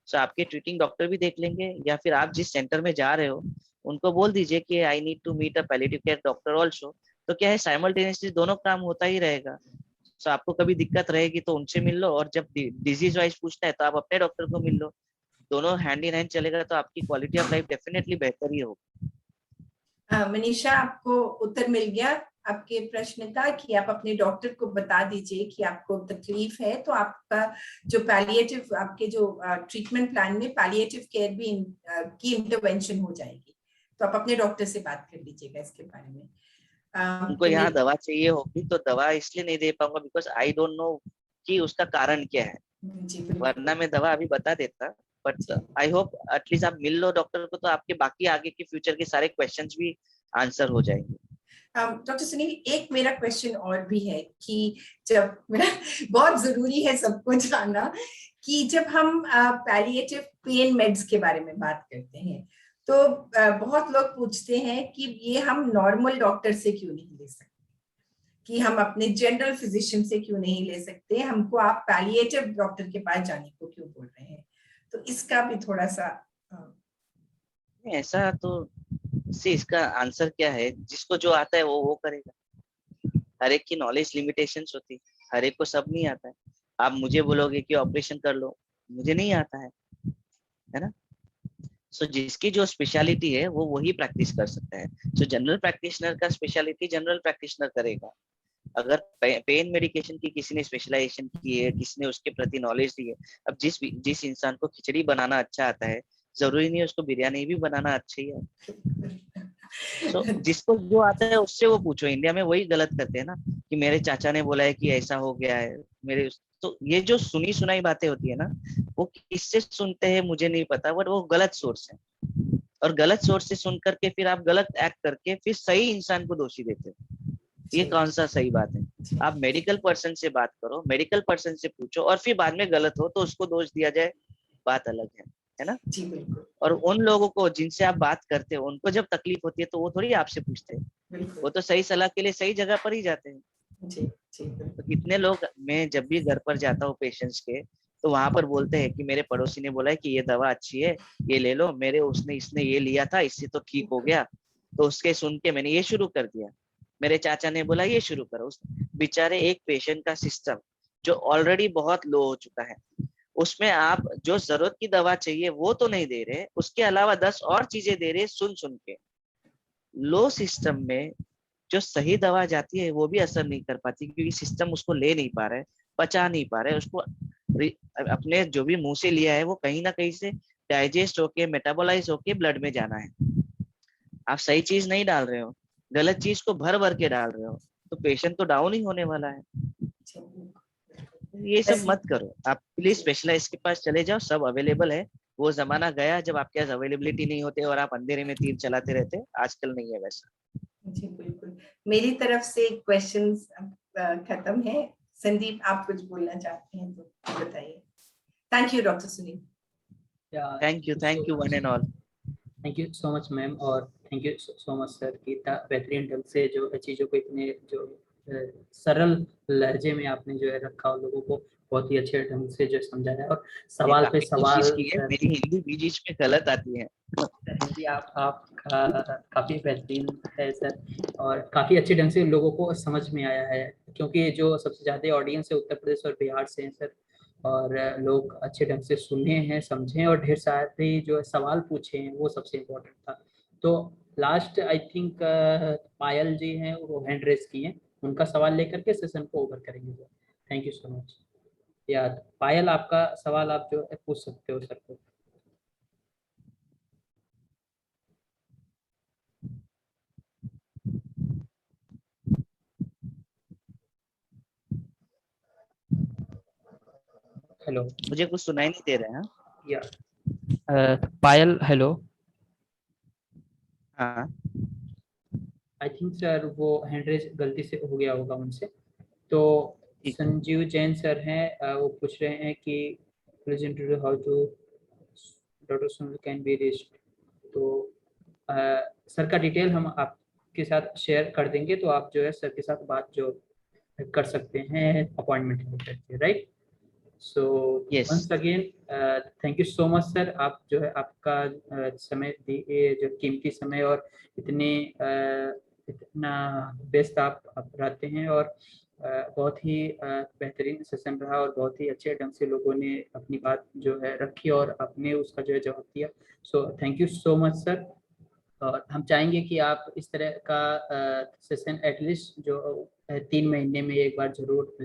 सो आपके ट्रीटिंग डॉक्टर भी देख लेंगे, या फिर आप जिस सेंटर में जा रहे हो उनको बोल दीजिए कि I need to meet a palliative care doctor also. तो क्या है, साइमल्टेनियसली दोनों काम होता ही रहेगा। सो आपको कभी दिक्कत रहेगी तो उनसे मिल लो, और जब डिजीज वाइज पूछना है तो आप अपने डॉक्टर को मिल लो। दोनों हैंड इन हैंड चलेगा तो आपकी क्वालिटी ऑफ लाइफ डेफिनेटली बेहतर ही होगी। मनीषा, आपको उत्तर मिल गया आपके प्रश्न का कि आप अपने डॉक्टर को बता दीजिए कि आपको तकलीफ है, तो आपका जो पैलिएटिव, आपके जो ट्रीटमेंट प्लान में पैलिएटिव केयर भी की इंटरवेंशन हो जाएगी, तो आप अपने डॉक्टर से बात कर लीजिएगा इसके बारे में। उनको तो यहाँ दवा चाहिए होगी तो दवा इसलिए नहीं दे पाऊंगा बिकॉज आई डोंट नो कि उसका कारण क्या है, जी बिल्कुल। वरना मैं दवा अभी बता देता। बट आई होप एटलीस्ट आप मिल लो डॉक्टर को, तो आपके बाकी आगे के फ्यूचर के सारे क्वेश्चंस भी आंसर हो जाएंगे। डॉक्टर सुनील, एक मेरा क्वेश्चन और भी है कि जब मेरा बहुत जरूरी है सबको जानना कि जब हम पैलिएटिव पेन मेड्स के बारे में बात करते हैं तो बहुत लोग पूछते हैं कि ये हम नॉर्मल डॉक्टर से क्यों नहीं ले सकते, कि हम अपने जनरल फिजिशियन से क्यों नहीं ले सकते, हमको आप पैलिएटिव डॉक्टर के पास जाने को क्यों बोल रहे हैं, तो इसका भी थोड़ा सा ऐसा तो से इसका आंसर क्या है, जिसको जो आता है वो करेगा। हर एक की नॉलेज लिमिटेशंस होती है, हर एक को सब नहीं आता है। आप मुझे बोलोगे कि ऑपरेशन कर लो, मुझे नहीं आता है ना। सो जिसकी जो स्पेशलिटी है वो वही प्रैक्टिस कर सकता है। सो जनरल प्रैक्टिशनर का स्पेशलिटी जनरल प्रैक्टिशनर करेगा। अगर पेन मेडिकेशन की किसी ने स्पेशलाइजेशन की है, किसी ने उसके प्रति नॉलेज दी है। अब जिस इंसान को खिचड़ी बनाना अच्छा आता है, जरूरी नहीं है उसको बिरयानी भी बनाना अच्छा ही है। सो जिसको जो आता है उससे वो पूछो। इंडिया में वही गलत करते हैं ना, कि मेरे चाचा ने बोला है कि ऐसा हो गया है मेरे। तो ये जो सुनी सुनाई बातें होती है ना, वो किससे सुनते हैं मुझे नहीं पता, बट वो गलत सोर्स है। और गलत सोर्स से सुन करके फिर आप गलत एक्ट करके फिर सही इंसान को दोषी देते हो। ये कौन सा सही बात है। आप मेडिकल पर्सन से बात करो, मेडिकल पर्सन से पूछो, और फिर बाद में गलत हो तो उसको दोष दिया जाए, बात अलग है ना। जी बिल्कुल। और उन लोगों को जिनसे आप बात करते हो उनको जब तकलीफ होती है तो वो थोड़ी आपसे पूछते हैं, वो तो सही सलाह के लिए सही जगह पर ही जाते हैं। जी जी। तो कितने लोग, मैं जब भी घर पर जाता हूँ पेशेंट्स के, तो वहां पर बोलते हैं कि मेरे पड़ोसी ने बोला है कि ये दवा अच्छी है, ये ले लो, मेरे इसने ये लिया था, इससे तो ठीक हो गया, तो उसके सुन के मैंने ये शुरू कर दिया। मेरे चाचा ने बोला ये शुरू करो। उस बेचारे एक पेशेंट का सिस्टम जो ऑलरेडी बहुत लो हो चुका है, उसमें आप जो जरूरत की दवा चाहिए वो तो नहीं दे रहे, उसके अलावा 10 और चीजें दे रहे सुन सुन के। लो सिस्टम में जो सही दवा जाती है वो भी असर नहीं कर पाती, क्योंकि सिस्टम उसको ले नहीं पा रहा है, पचा नहीं पा रहा है उसको। अपने जो भी मुंह से लिया है वो कहीं ना कहीं से डाइजेस्ट होके मेटाबोलाइज होके ब्लड में जाना है। आप सही चीज नहीं डाल रहे हो, गलत चीज को भर भर के डाल रहे हो, तो पेशेंट तो डाउन ही होने वाला है। ये सब मत करो आप प्लीज, स्पेशलाइस्ट के पास चले जाओ, सब अवेलेबल है। वो जमाना गया जब आपके पास अवेलेबिलिटी नहीं होते और आप अंधेरे में तीर चलाते रहते, आजकल नहीं है वैसा। जी बिल्कुल, मेरी तरफ से क्वेश्चंस खत्म है। संदीप, आप कुछ बोलना चाहते हैं तो बताइए। Thank you doctor Sunil. Thank you one and all. Thank you so much ma'am, और thank you so much sir कि इतना बेहतरीन ढंग से जो चीज़ों को इतने जो सरल लहजे में आपने जो है रखा और लोगों को बहुत ही अच्छे ढंग से जो समझाया, और सवाल पे सवाल। मेरी हिंदी बीच बीच में गलत आती है। हिंदी आपका काफ़ी बेहतरीन है सर, और काफ़ी अच्छे ढंग से लोगों को समझ में आया है, क्योंकि जो सबसे ज़्यादा ऑडियंस है उत्तर प्रदेश और बिहार से हैं सर, और लोग अच्छे ढंग से सुने हैं, समझे, और ढेर सारे जो सवाल पूछे हैं वो सबसे इम्पोर्टेंट था। तो लास्ट आई थिंक पायल जी हैं, वो हैंड रेस की हैं, उनका सवाल लेकर के सेशन को ओवर करेंगे sir. Thank you so much. या पायल, आपका सवाल आप जो पूछ सकते हो सर को। हेलो, मुझे कुछ सुनाई नहीं दे रहा है। या पायल, हेलो। हाँ, आई थिंक सर वो हैंड रेज गलती से हो गया होगा उनसे। तो ठीक है। संजीव जैन सर हैं, वो पूछ रहे हैं कि please introduce how to doctor Sunil can be reached. तो सर का डिटेल हम आपके साथ शेयर कर देंगे, तो आप जो है सर के साथ बात जो कर सकते हैं अपॉइंटमेंट लेकर के, right. So yes, once again thank you so much sir, आप जो है आपका समय दिए, जो कीमती समय, और इतना व्यस्त आप रहते हैं, और बहुत ही बेहतरीन सेशन रहा, और बहुत ही अच्छे ढंग से लोगों ने अपनी बात जो है रखी, और आपने उसका जो है जवाब दिया। So thank you so much sir. और हम चाहेंगे कि आप इस तरह का सेशन एटलीस्ट जो 3 महीने में एक बार जरूर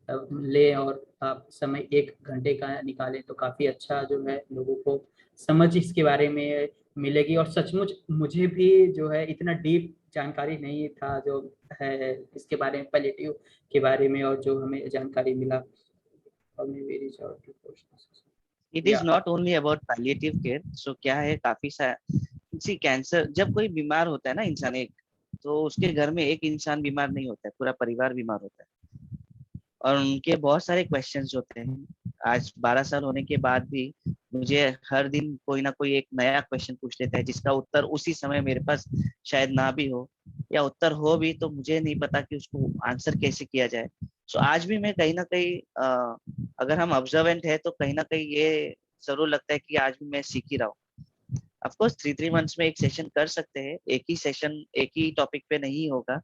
ले, और आप समय 1 घंटे का निकालें तो काफ़ी अच्छा जो है लोगों को समझ इसके बारे में मिलेगी। और सचमुच मुझे भी जो है इतना डीप जानकारी नहीं था जो है इसके बारे में, पैलिएटिव के बारे में, और जो हमें जानकारी मिला। और मेरी it is not only about palliative care. So क्या है, काफी किसी कैंसर, जब कोई बीमार होता है ना इंसान एक, तो उसके घर में एक इंसान बीमार नहीं होता है, पूरा परिवार बीमार होता है। और उनके बहुत सारे क्वेश्चंस होते हैं। आज 12 साल होने के बाद भी मुझे हर दिन कोई ना कोई एक नया क्वेश्चन पूछ लेता है, जिसका उत्तर उसी समय मेरे पास शायद ना भी हो, या उत्तर हो भी तो मुझे नहीं पता कि उसको आंसर कैसे किया जाए। सो आज भी मैं कहीं ना कहीं अगर हम ऑब्जर्वेंट है तो कहीं ना कहीं ये जरूर लगता है कि आज भी मैं सीख ही रहा हूँ। ऑफकोर्स 3 मंथ्स में एक सेशन कर सकते हैं, एक ही सेशन एक ही टॉपिक पे नहीं होगा।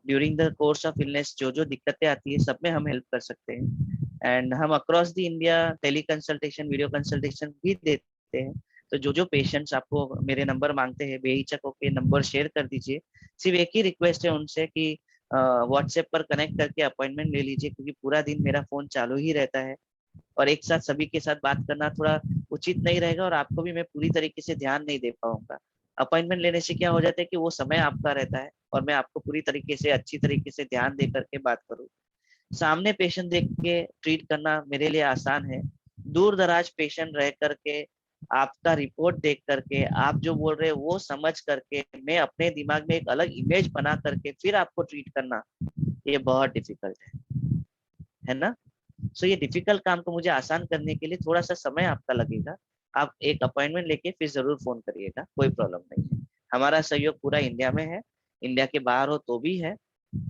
During the course of illness जो दिक्कतें आती है सब में हम हेल्प कर सकते हैं। एंड हम across the India tele consultation, video consultation भी देते हैं। तो जो पेशेंट्स आपको मेरे नंबर मांगते हैं, बेहिचक होकर नंबर शेयर कर दीजिए। सिर्फ एक ही रिक्वेस्ट है उनसे कि व्हाट्सएप पर कनेक्ट करके अपॉइंटमेंट ले लीजिए, क्योंकि पूरा दिन मेरा फोन चालू ही रहता है, और एक साथ सभी के साथ बात करना थोड़ा उचित नहीं रहेगा, और आपको भी मैं पूरी तरीके से ध्यान नहीं दे पाऊंगा। अपॉइंटमेंट लेने से क्या हो जाता है कि वो समय आपका रहता है, और मैं आपको पूरी तरीके से अच्छी तरीके से ध्यान दे करके बात करूँ। सामने पेशेंट देख के ट्रीट करना मेरे लिए आसान है। दूर दराज पेशेंट रह करके आपका रिपोर्ट देख करके आप जो बोल रहे हैं वो समझ करके मैं अपने दिमाग में एक अलग इमेज बना करके फिर आपको ट्रीट करना, ये बहुत डिफिकल्ट है ना। सो ये डिफिकल्ट काम को मुझे आसान करने के लिए थोड़ा सा समय आपका लगेगा। आप एक अपॉइंटमेंट लेके फिर जरूर फोन करिएगा, कोई प्रॉब्लम नहीं है। हमारा सहयोग पूरा इंडिया में है, इंडिया के बाहर हो तो भी है।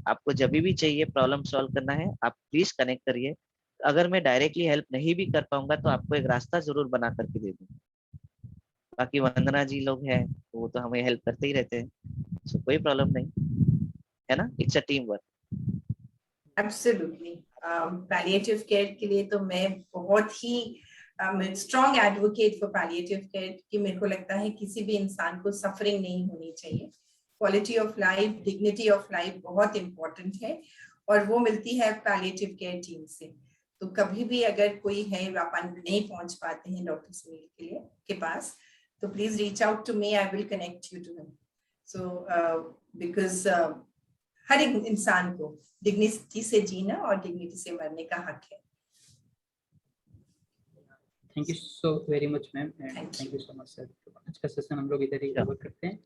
आपको जब भी चाहिए प्रॉब्लम सॉल्व करना है, आप प्लीज कनेक्ट करिए। अगर मैं डायरेक्टली हेल्प नहीं भी कर पाऊंगा तो आपको एक रास्ता जरूर बना करके दे दूंगा। बाकी वंदना जी लोग हैं तो वो तो हमें हेल्प करते ही रहते हैं, सो कोई प्रॉब्लम नहीं है ना। It's a team work. Absolutely. Palliative care के लिए तो मैं बहुत ही strong advocate for palliative care, कि मेरे को लगता है किसी भी इंसान को सफरिंग नहीं होनी चाहिए। Quality of life, dignity of life बहुत इम्पोर्टेंट है, और वो मिलती है पैलिएटिव केयर टीम से। तो कभी भी अगर कोई है, आप नहीं पहुंच पाते हैं डॉक्टर सुनील के लिए के पास, तो please reach out to me, I will connect you to him. So because हर एक इंसान को डिग्निटी से जीना और डिग्निटी से मरने का हक है। Thank you so very much ma'am, and thank you so much sir. आज का सेशन हम लोग इधर ही कवर करते हैं,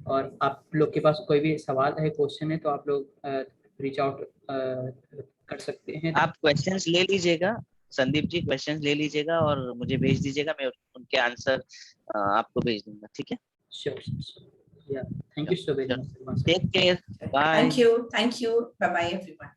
और आप लोग के पास कोई भी सवाल है, क्वेश्चन है, तो आप लोग रीच आउट कर सकते हैं। आप क्वेश्चंस ले लीजिएगा, संदीप जी क्वेश्चंस ले लीजिएगा और मुझे भेज दीजिएगा, मैं उनके आंसर आपको भेज दूंगा, ठीक है? Sure, yeah thank you so very much. Take care, bye. Thank you, bye bye everyone.